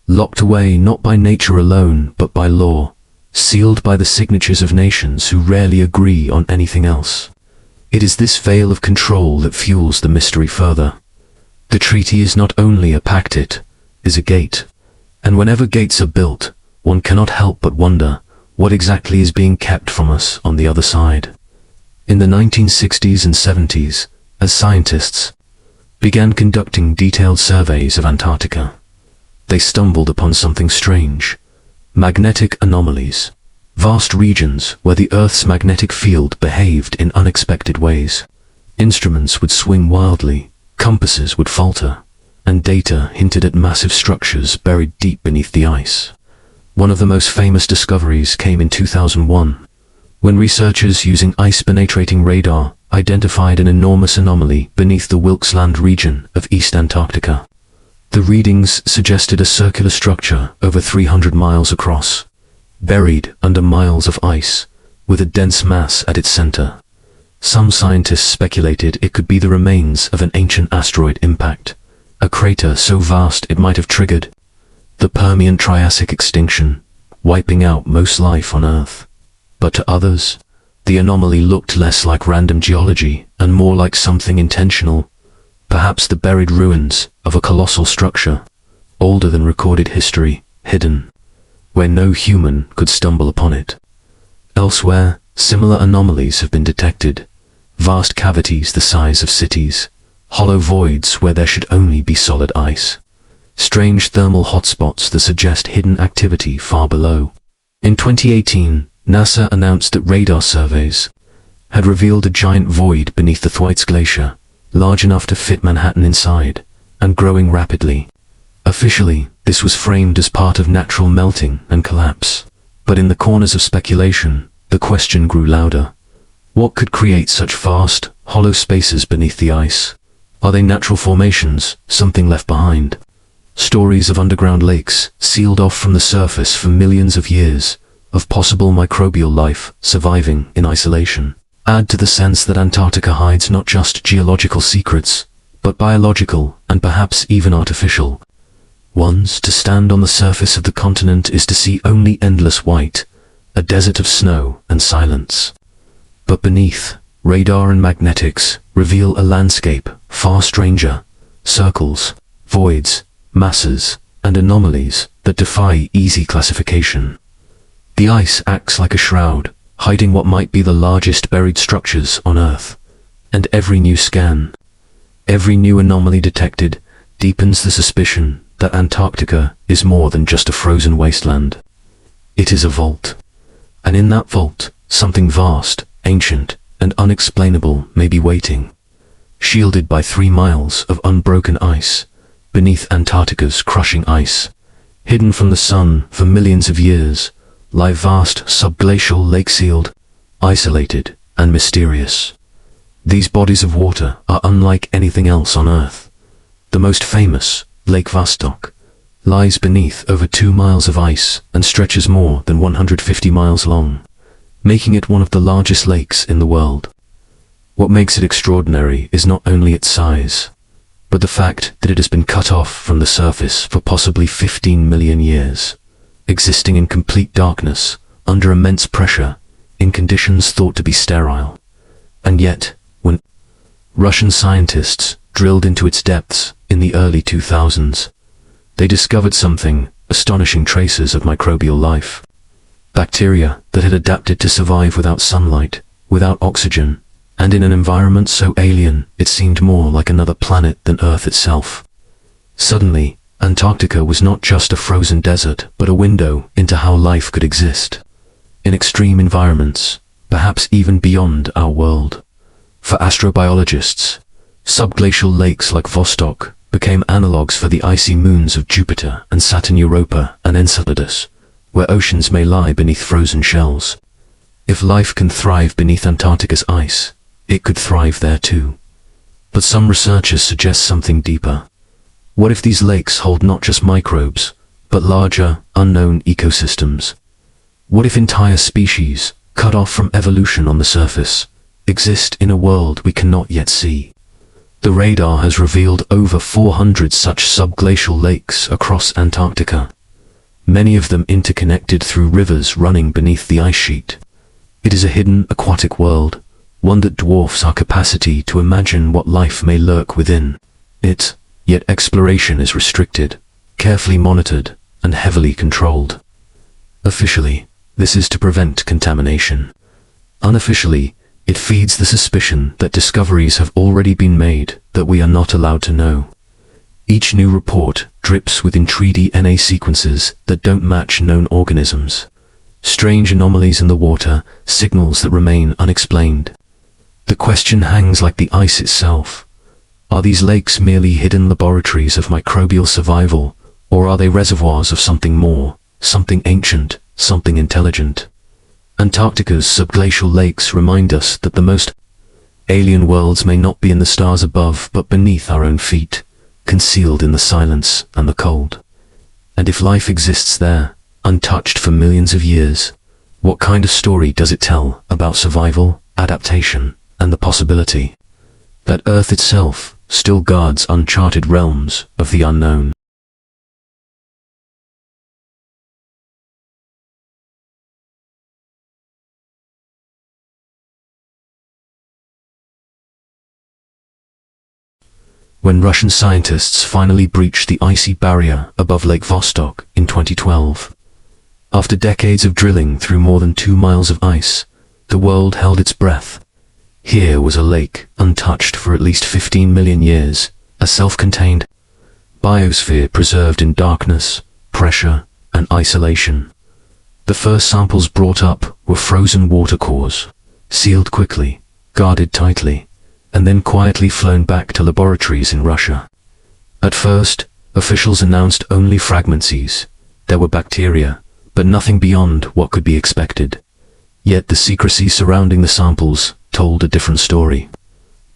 locked away not by nature alone but by law, sealed by the signatures of nations who rarely agree on anything else. It is this veil of control that fuels the mystery further. The treaty is not only a pact, it is a gate. And whenever gates are built, one cannot help but wonder what exactly is being kept from us on the other side. In the 1960s and 70s, as scientists began conducting detailed surveys of Antarctica, they stumbled upon something strange: magnetic anomalies, vast regions where the Earth's magnetic field behaved in unexpected ways. Instruments would swing wildly, compasses would falter, and data hinted at massive structures buried deep beneath the ice. One of the most famous discoveries came in 2001, when researchers using ice-penetrating radar identified an enormous anomaly beneath the Wilkesland region of East Antarctica. The readings suggested a circular structure over 300 miles across, buried under miles of ice, with a dense mass at its center. Some scientists speculated it could be the remains of an ancient asteroid impact, a crater so vast it might have triggered the Permian Triassic extinction, wiping out most life on Earth. But to others, the anomaly looked less like random geology and more like something intentional, perhaps the buried ruins of a colossal structure, older than recorded history, hidden, where no human could stumble upon it. Elsewhere, similar anomalies have been detected, vast cavities the size of cities, hollow voids where there should only be solid ice, strange thermal hotspots that suggest hidden activity far below. In 2018, NASA announced that radar surveys had revealed a giant void beneath the Thwaites Glacier, large enough to fit Manhattan inside, and growing rapidly. Officially, this was framed as part of natural melting and collapse. But in the corners of speculation, the question grew louder. What could create such vast, hollow spaces beneath the ice? Are they natural formations, something left behind? Stories of underground lakes, sealed off from the surface for millions of years, of possible microbial life surviving in isolation, add to the sense that Antarctica hides not just geological secrets, but biological and perhaps even artificial ones. To stand on the surface of the continent is to see only endless white, a desert of snow and silence. But beneath, radar and magnetics reveal a landscape far stranger, circles, voids, masses, and anomalies that defy easy classification. The ice acts like a shroud, hiding what might be the largest buried structures on Earth. And every new scan, every new anomaly detected, deepens the suspicion that Antarctica is more than just a frozen wasteland. It is a vault. And in that vault, something vast, ancient, and unexplainable may be waiting. Shielded by 3 miles of unbroken ice, beneath Antarctica's crushing ice, hidden from the sun for millions of years, lie vast subglacial lakes, sealed, isolated, and mysterious. These bodies of water are unlike anything else on Earth. The most famous, Lake Vostok, lies beneath over 2 miles of ice and stretches more than 150 miles long, making it one of the largest lakes in the world. What makes it extraordinary is not only its size, but the fact that it has been cut off from the surface for possibly 15 million years, existing in complete darkness, under immense pressure, in conditions thought to be sterile. And yet, when Russian scientists drilled into its depths in the early 2000s, they discovered something, astonishing traces of microbial life. Bacteria that had adapted to survive without sunlight, without oxygen, and in an environment so alien it seemed more like another planet than Earth itself. Suddenly, Antarctica was not just a frozen desert, but a window into how life could exist. In extreme environments, perhaps even beyond our world. For astrobiologists, subglacial lakes like Vostok became analogues for the icy moons of Jupiter and Saturn, Europa and Enceladus, where oceans may lie beneath frozen shells. If life can thrive beneath Antarctica's ice, it could thrive there too. But some researchers suggest something deeper. What if these lakes hold not just microbes, but larger, unknown ecosystems? What if entire species, cut off from evolution on the surface, exist in a world we cannot yet see? The radar has revealed over 400 such subglacial lakes across Antarctica, many of them interconnected through rivers running beneath the ice sheet. It is a hidden aquatic world, one that dwarfs our capacity to imagine what life may lurk within it, yet exploration is restricted, carefully monitored, and heavily controlled. Officially, this is to prevent contamination. Unofficially, it feeds the suspicion that discoveries have already been made that we are not allowed to know. Each new report drips with intriguing DNA sequences that don't match known organisms. Strange anomalies in the water, signals that remain unexplained. The question hangs like the ice itself. Are these lakes merely hidden laboratories of microbial survival, or are they reservoirs of something more, something ancient, something intelligent? Antarctica's subglacial lakes remind us that the most alien worlds may not be in the stars above, but beneath our own feet, concealed in the silence and the cold. And if life exists there, untouched for millions of years, what kind of story does it tell about survival, adaptation, and the possibility that Earth itself still guards uncharted realms of the unknown? when Russian scientists finally breached the icy barrier above Lake Vostok in 2012. After decades of drilling through more than 2 miles of ice, the world held its breath. Here was a lake untouched for at least 15 million years, a self-contained biosphere preserved in darkness, pressure, and isolation. The first samples brought up were frozen water cores, sealed quickly, guarded tightly, and then quietly flown back to laboratories in Russia. At first, officials announced only fragmencies. There were bacteria, but nothing beyond what could be expected. Yet the secrecy surrounding the samples told a different story.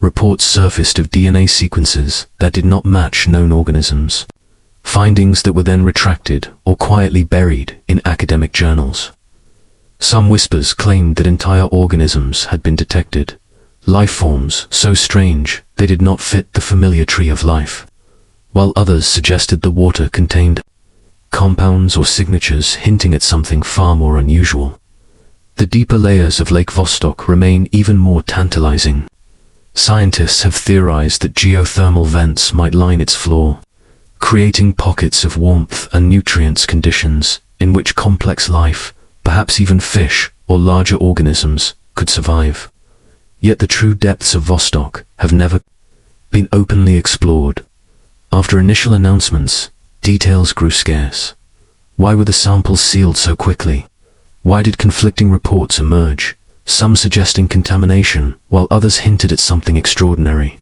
Reports surfaced of DNA sequences that did not match known organisms, findings that were then retracted or quietly buried in academic journals. Some whispers claimed that entire organisms had been detected, life forms so strange they did not fit the familiar tree of life, while others suggested the water contained compounds or signatures hinting at something far more unusual. The deeper layers of Lake Vostok remain even more tantalizing. Scientists have theorized that geothermal vents might line its floor, creating pockets of warmth and nutrients conditions in which complex life, perhaps even fish or larger organisms, could survive. Yet the true depths of Vostok have never been openly explored. After initial announcements, details grew scarce. Why were the samples sealed so quickly? Why did conflicting reports emerge, some suggesting contamination, while others hinted at something extraordinary?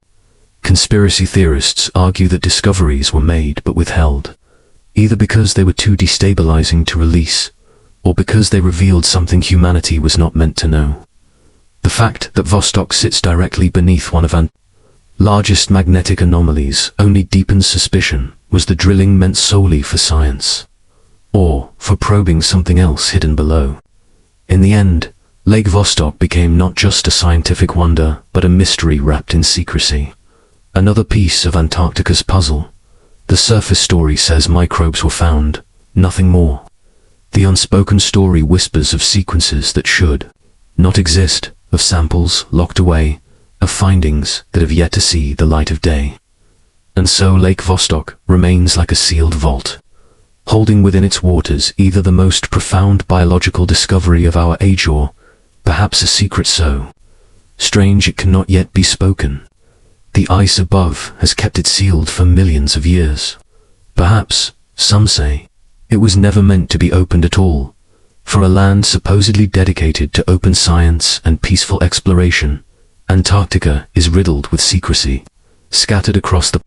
Conspiracy theorists argue that discoveries were made but withheld, either because they were too destabilizing to release, or because they revealed something humanity was not meant to know. The fact that Vostok sits directly beneath one of our largest magnetic anomalies only deepens suspicion. Was the drilling meant solely for science, or for probing something else hidden below? In the end, Lake Vostok became not just a scientific wonder, but a mystery wrapped in secrecy. Another piece of Antarctica's puzzle. The surface story says microbes were found, nothing more. The unspoken story whispers of sequences that should not exist, of samples locked away, of findings that have yet to see the light of day. And so Lake Vostok remains like a sealed vault, holding within its waters either the most profound biological discovery of our age or, perhaps, a secret so strange it cannot yet be spoken. The ice above has kept it sealed for millions of years. Perhaps, some say, it was never meant to be opened at all. For a land supposedly dedicated to open science and peaceful exploration, Antarctica is riddled with secrecy. Scattered across the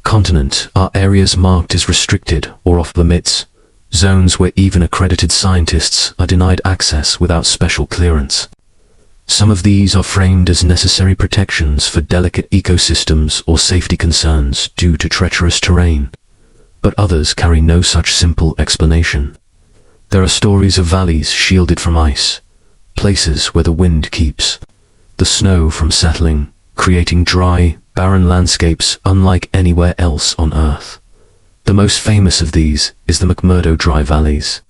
continent are areas marked as restricted or off-limits, zones where even accredited scientists are denied access without special clearance. Some of these are framed as necessary protections for delicate ecosystems or safety concerns due to treacherous terrain, but others carry no such simple explanation. There are stories of valleys shielded from ice, places where the wind keeps the snow from settling, creating dry, barren landscapes unlike anywhere else on Earth. The most famous of these is the McMurdo Dry Valleys,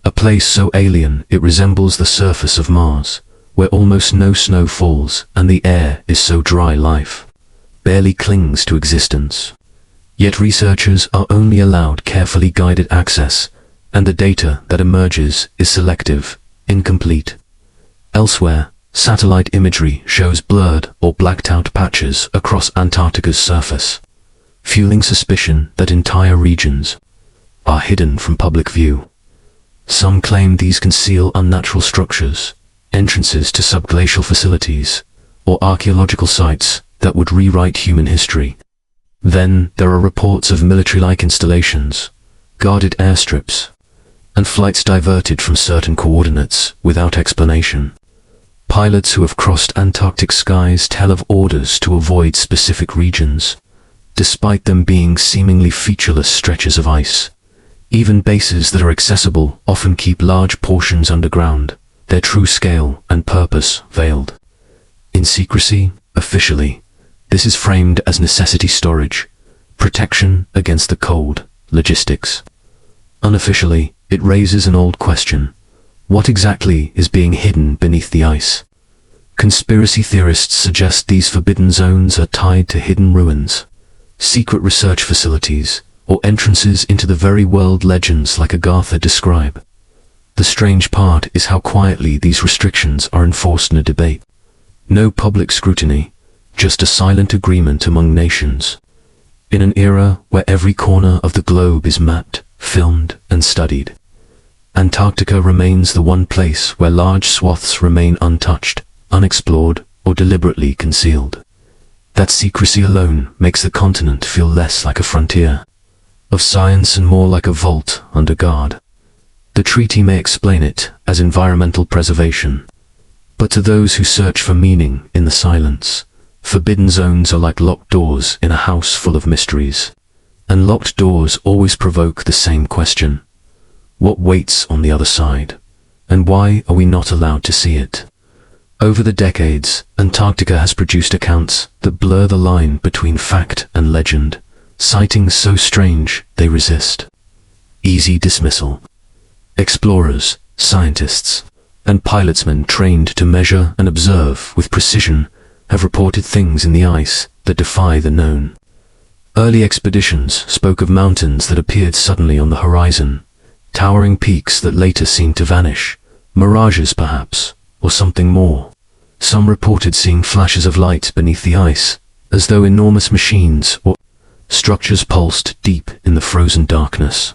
a place so alien it resembles the surface of Mars, where almost no snow falls and the air is so dry life barely clings to existence. Yet researchers are only allowed carefully guided access, and the data that emerges is selective, incomplete. Elsewhere, satellite imagery shows blurred or blacked-out patches across Antarctica's surface, fueling suspicion that entire regions are hidden from public view. Some claim these conceal unnatural structures, entrances to subglacial facilities, or archaeological sites that would rewrite human history. Then there are reports of military-like installations, guarded airstrips, and flights diverted from certain coordinates without explanation. Pilots who have crossed Antarctic skies tell of orders to avoid specific regions, despite them being seemingly featureless stretches of ice. Even bases that are accessible often keep large portions underground, their true scale and purpose veiled. In secrecy, officially, this is framed as necessity storage, protection against the cold, logistics. Unofficially, it raises an old question. What exactly is being hidden beneath the ice? Conspiracy theorists suggest these forbidden zones are tied to hidden ruins, secret research facilities, or entrances into the very world legends like Agatha describe. The strange part is how quietly these restrictions are enforced in a debate. No public scrutiny, just a silent agreement among nations. In an era where every corner of the globe is mapped, filmed, and studied, Antarctica remains the one place where large swaths remain untouched, unexplored, or deliberately concealed. That secrecy alone makes the continent feel less like a frontier of science and more like a vault under guard. The treaty may explain it as environmental preservation, but to those who search for meaning in the silence, forbidden zones are like locked doors in a house full of mysteries. And locked doors always provoke the same question. What waits on the other side? And why are we not allowed to see it? Over the decades, Antarctica has produced accounts that blur the line between fact and legend, sightings so strange they resist easy dismissal. Explorers, scientists, and pilotsmen trained to measure and observe with precision have reported things in the ice that defy the known. Early expeditions spoke of mountains that appeared suddenly on the horizon, towering peaks that later seemed to vanish, mirages perhaps, or something more. Some reported seeing flashes of light beneath the ice, as though enormous machines or structures pulsed deep in the frozen darkness.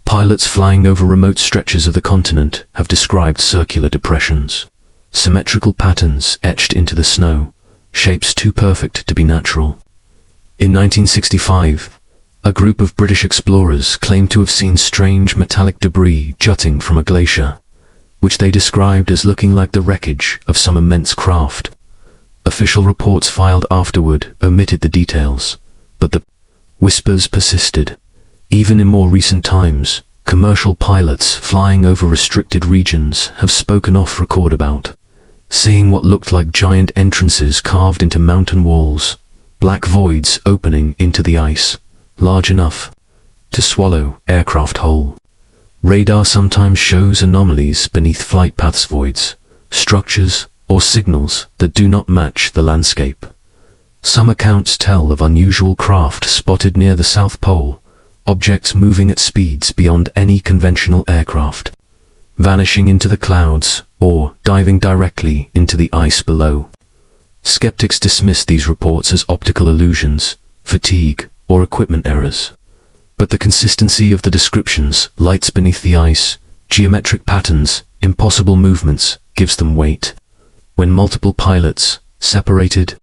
Pilots flying over remote stretches of the continent have described circular depressions, symmetrical patterns etched into the snow, shapes too perfect to be natural. In 1965, a group of British explorers claimed to have seen strange metallic debris jutting from a glacier, which they described as looking like the wreckage of some immense craft. Official reports filed afterward omitted the details, but the whispers persisted. Even in more recent times, commercial pilots flying over restricted regions have spoken off-record about seeing what looked like giant entrances carved into mountain walls, black voids opening into the ice, large enough to swallow aircraft whole. Radar sometimes shows anomalies beneath flight paths, voids, structures, or signals that do not match the landscape. Some accounts tell of unusual craft spotted near the South Pole, objects moving at speeds beyond any conventional aircraft, vanishing into the clouds or diving directly into the ice below. Skeptics dismiss these reports as optical illusions, fatigue, or equipment errors. But the consistency of the descriptions, lights beneath the ice, geometric patterns, impossible movements, gives them weight. When multiple pilots, separated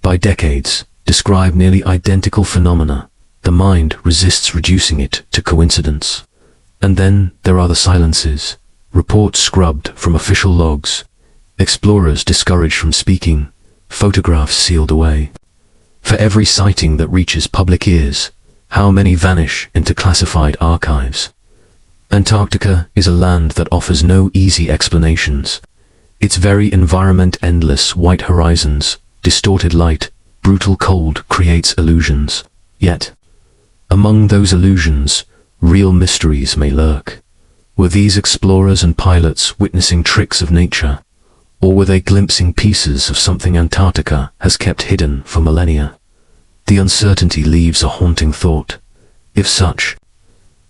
by decades, describe nearly identical phenomena, the mind resists reducing it to coincidence. And then there are the silences, reports scrubbed from official logs, explorers discouraged from speaking, photographs sealed away. For every sighting that reaches public ears, how many vanish into classified archives? Antarctica is a land that offers no easy explanations. Its very environment, endless white horizons, distorted light, brutal cold, creates illusions. Yet, among those illusions, real mysteries may lurk. Were these explorers and pilots witnessing tricks of nature, or were they glimpsing pieces of something Antarctica has kept hidden for millennia? The uncertainty leaves a haunting thought. If such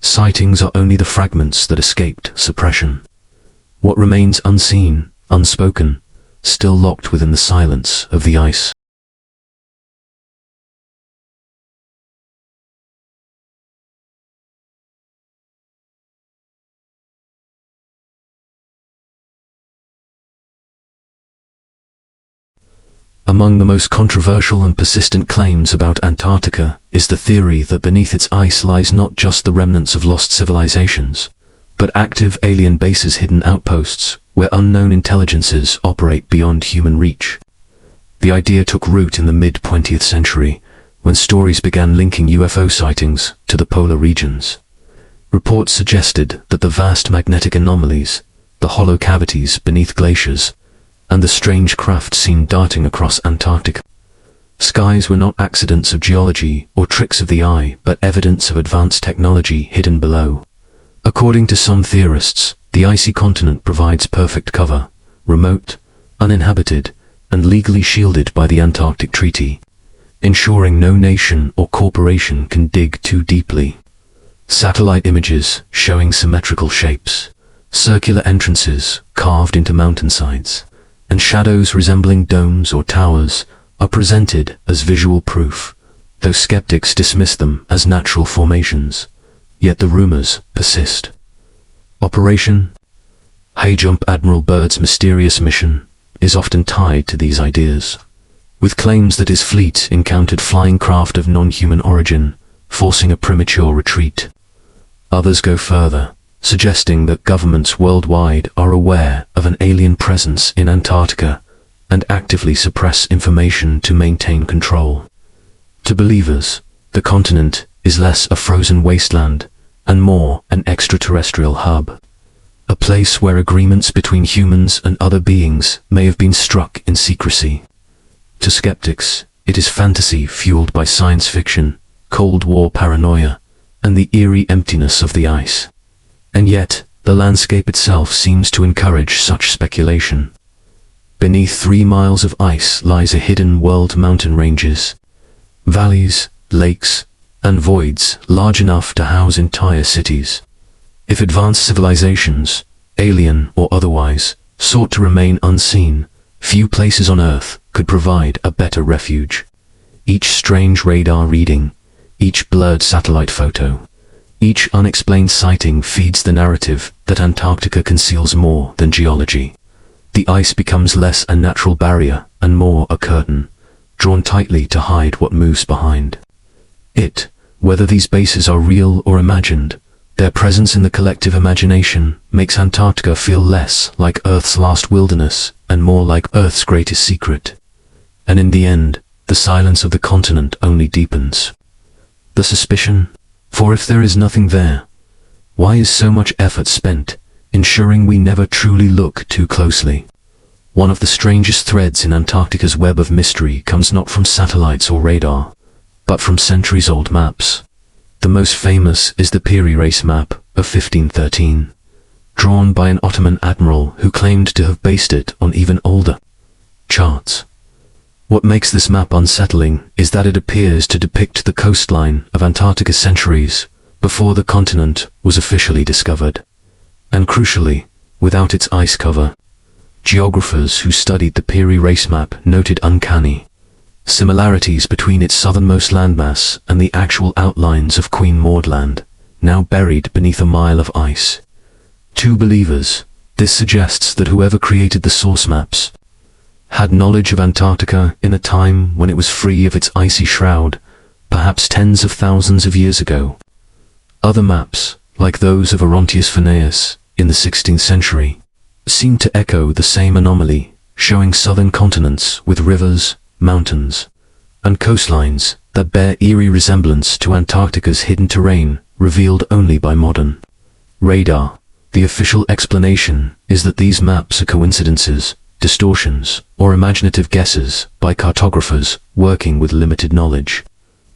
sightings are only the fragments that escaped suppression, what remains unseen, unspoken, still locked within the silence of the ice? Among the most controversial and persistent claims about Antarctica is the theory that beneath its ice lies not just the remnants of lost civilizations, but active alien bases, hidden outposts, where unknown intelligences operate beyond human reach. The idea took root in the mid-20th century, when stories began linking UFO sightings to the polar regions. Reports suggested that the vast magnetic anomalies, the hollow cavities beneath glaciers, and the strange craft seen darting across Antarctic skies were not accidents of geology or tricks of the eye, but evidence of advanced technology hidden below. According to some theorists, the icy continent provides perfect cover, remote, uninhabited, and legally shielded by the Antarctic Treaty. ensuring no nation or corporation can dig too deeply. Satellite images showing symmetrical shapes, circular entrances carved into mountainsides, and shadows resembling domes or towers are presented as visual proof, though skeptics dismiss them as natural formations. Yet the rumors persist. Operation High Jump Admiral Byrd's mysterious mission is often tied to these ideas, with claims that his fleet encountered flying craft of non-human origin, forcing a premature retreat. Others go further, suggesting that governments worldwide are aware of an alien presence in Antarctica and actively suppress information to maintain control. To believers, the continent is less a frozen wasteland and more an extraterrestrial hub, a place where agreements between humans and other beings may have been struck in secrecy. To skeptics, it is fantasy fueled by science fiction, Cold War paranoia, and the eerie emptiness of the ice. And yet, the landscape itself seems to encourage such speculation. Beneath 3 miles of ice lies a hidden world: mountain ranges, valleys, lakes, and voids large enough to house entire cities. If advanced civilizations, alien or otherwise, sought to remain unseen, few places on Earth could provide a better refuge. Each strange radar reading, each blurred satellite photo, each unexplained sighting feeds the narrative that Antarctica conceals more than geology. The ice becomes less a natural barrier and more a curtain, drawn tightly to hide what moves behind it. Whether these bases are real or imagined, their presence in the collective imagination makes Antarctica feel less like Earth's last wilderness and more like Earth's greatest secret. And in the end, the silence of the continent only deepens the suspicion. For if there is nothing there, why is so much effort spent ensuring we never truly look too closely? One of the strangest threads in Antarctica's web of mystery comes not from satellites or radar, but from centuries-old maps. The most famous is the Peary Race map of 1513, drawn by an Ottoman admiral who claimed to have based it on even older charts. What makes this map unsettling is that it appears to depict the coastline of Antarctica centuries before the continent was officially discovered. And crucially, without its ice cover. Geographers who studied the Peary Race map noted uncanny similarities between its southernmost landmass and the actual outlines of Queen Maud Land, now buried beneath a mile of ice. To believers, this suggests that whoever created the source maps had knowledge of Antarctica in a time when it was free of its icy shroud, perhaps tens of thousands of years ago. Other maps, like those of Orontius Phineas in the 16th century, seem to echo the same anomaly, showing southern continents with rivers, mountains, and coastlines that bear eerie resemblance to Antarctica's hidden terrain, revealed only by modern radar. The official explanation is that these maps are coincidences, distortions, or imaginative guesses by cartographers working with limited knowledge.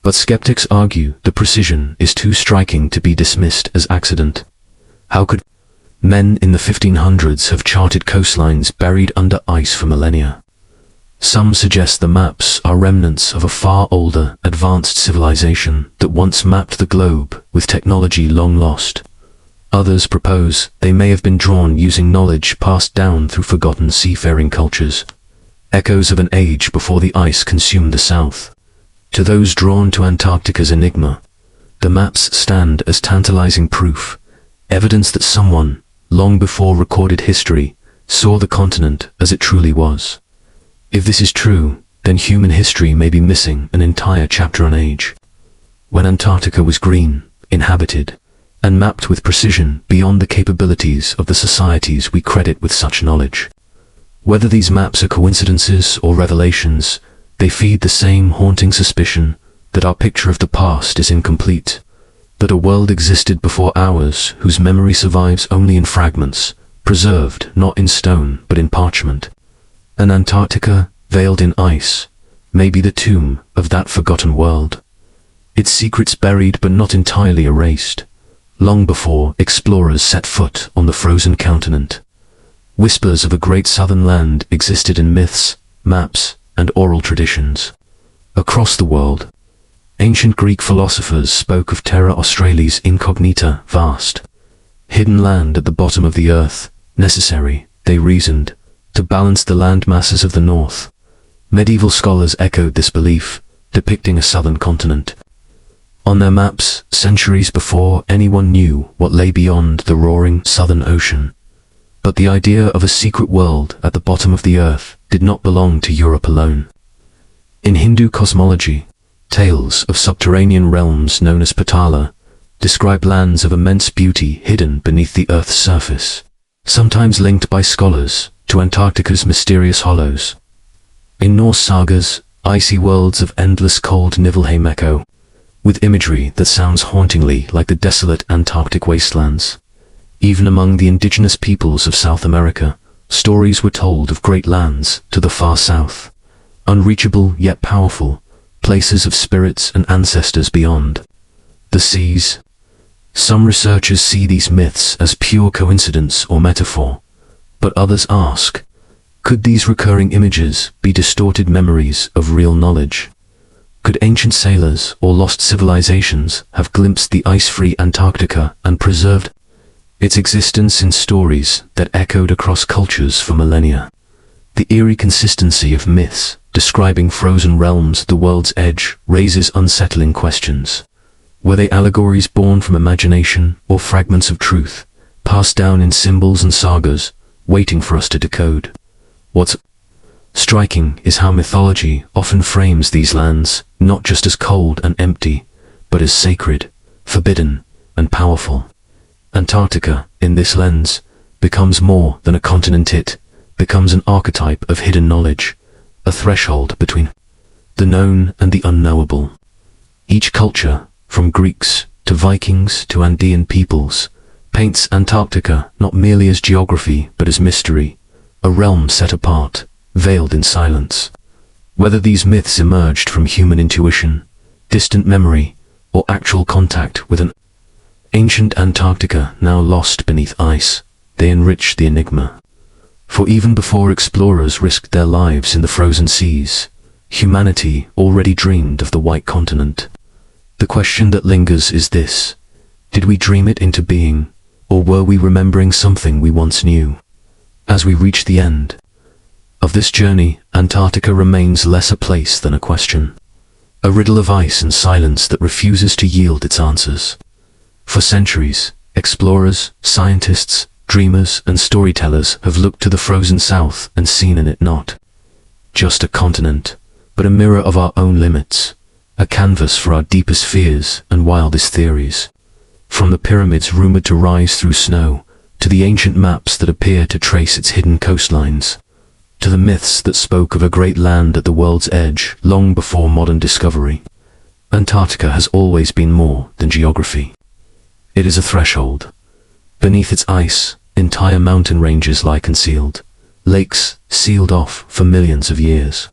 But skeptics argue the precision is too striking to be dismissed as accident. How could men in the 1500s have charted coastlines buried under ice for millennia? Some suggest the maps are remnants of a far older, advanced civilization that once mapped the globe with technology long lost. Others propose they may have been drawn using knowledge passed down through forgotten seafaring cultures, echoes of an age before the ice consumed the South. To those drawn to Antarctica's enigma, the maps stand as tantalizing proof, evidence that someone, long before recorded history, saw the continent as it truly was. If this is true, then human history may be missing an entire chapter on age. When Antarctica was green, inhabited, and mapped with precision beyond the capabilities of the societies we credit with such knowledge. Whether these maps are coincidences or revelations, they feed the same haunting suspicion that our picture of the past is incomplete, that a world existed before ours whose memory survives only in fragments, preserved not in stone but in parchment. And Antarctica, veiled in ice, may be the tomb of that forgotten world, its secrets buried but not entirely erased, long before explorers set foot on the frozen continent. Whispers of a great southern land existed in myths, maps, and oral traditions. Across the world, ancient Greek philosophers spoke of terra australis incognita, vast, hidden land at the bottom of the earth, necessary, they reasoned, to balance the land masses of the north. Medieval scholars echoed this belief, depicting a southern continent on their maps centuries before anyone knew what lay beyond the roaring southern ocean. But the idea of a secret world at the bottom of the earth did not belong to Europe alone. In Hindu cosmology, tales of subterranean realms known as Patala describe lands of immense beauty hidden beneath the earth's surface, sometimes linked by scholars to Antarctica's mysterious hollows. In Norse sagas, icy worlds of endless cold Niflheim echo, with imagery that sounds hauntingly like the desolate Antarctic wastelands. Even among the indigenous peoples of South America, stories were told of great lands to the far south, unreachable yet powerful, places of spirits and ancestors beyond the seas. Some researchers see these myths as pure coincidence or metaphor, but others ask, could these recurring images be distorted memories of real knowledge? Could ancient sailors or lost civilizations have glimpsed the ice-free Antarctica and preserved its existence in stories that echoed across cultures for millennia? The eerie consistency of myths describing frozen realms at the world's edge raises unsettling questions. Were they allegories born from imagination or fragments of truth, passed down in symbols and sagas, waiting for us to decode? What's striking is how mythology often frames these lands not just as cold and empty, but as sacred, forbidden, and powerful. Antarctica, in this lens, becomes more than a continent. It becomes an archetype of hidden knowledge, a threshold between the known and the unknowable. Each culture, from Greeks to Vikings to Andean peoples, paints Antarctica not merely as geography but as mystery, a realm set apart, veiled in silence. Whether these myths emerged from human intuition, distant memory, or actual contact with an ancient Antarctica now lost beneath ice, they enrich the enigma. For even before explorers risked their lives in the frozen seas, humanity already dreamed of the white continent. The question that lingers is this: did we dream it into being, or were we remembering something we once knew? As we reach the end of this journey, Antarctica remains less a place than a question, a riddle of ice and silence that refuses to yield its answers. For centuries, explorers, scientists, dreamers, and storytellers have looked to the frozen south and seen in it not just a continent, but a mirror of our own limits, a canvas for our deepest fears and wildest theories. From the pyramids rumored to rise through snow, to the ancient maps that appear to trace its hidden coastlines, to the myths that spoke of a great land at the world's edge long before modern discovery, Antarctica has always been more than geography. It is a threshold. Beneath its ice, entire mountain ranges lie concealed, lakes sealed off for millions of years,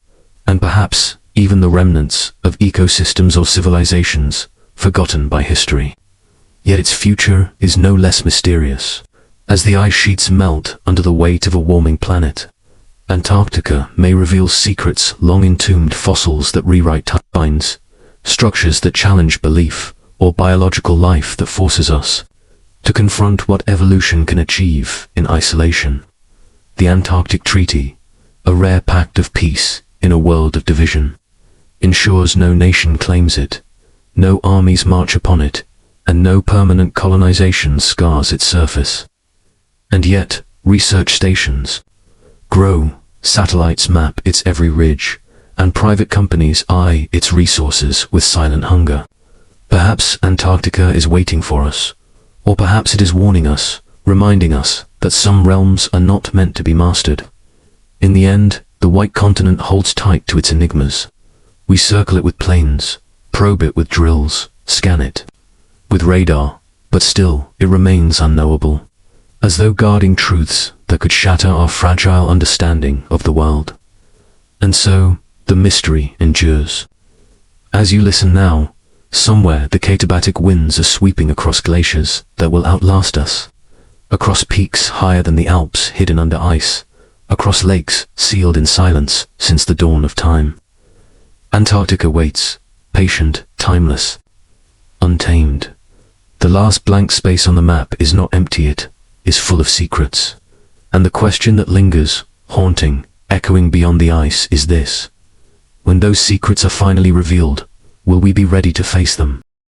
and perhaps even the remnants of ecosystems or civilizations forgotten by history. Yet its future is no less mysterious. As the ice sheets melt under the weight of a warming planet, Antarctica may reveal secrets long entombed, fossils that rewrite timelines, structures that challenge belief, or biological life that forces us to confront what evolution can achieve in isolation. The Antarctic Treaty, a rare pact of peace in a world of division, ensures no nation claims it, no armies march upon it, and no permanent colonization scars its surface. And yet, research stations grow, satellites map its every ridge, and private companies eye its resources with silent hunger. Perhaps Antarctica is waiting for us, or perhaps it is warning us, reminding us that some realms are not meant to be mastered. In the end, the white continent holds tight to its enigmas. We circle it with planes, probe it with drills, scan it with radar, but still it remains unknowable, as though guarding truths that could shatter our fragile understanding of the world. And so, the mystery endures. As you listen now, somewhere the katabatic winds are sweeping across glaciers that will outlast us, across peaks higher than the Alps hidden under ice, across lakes sealed in silence since the dawn of time. Antarctica waits, patient, timeless, untamed. The last blank space on the map is not empty, it is full of secrets. And the question that lingers, haunting, echoing beyond the ice, is this: when those secrets are finally revealed, will we be ready to face them?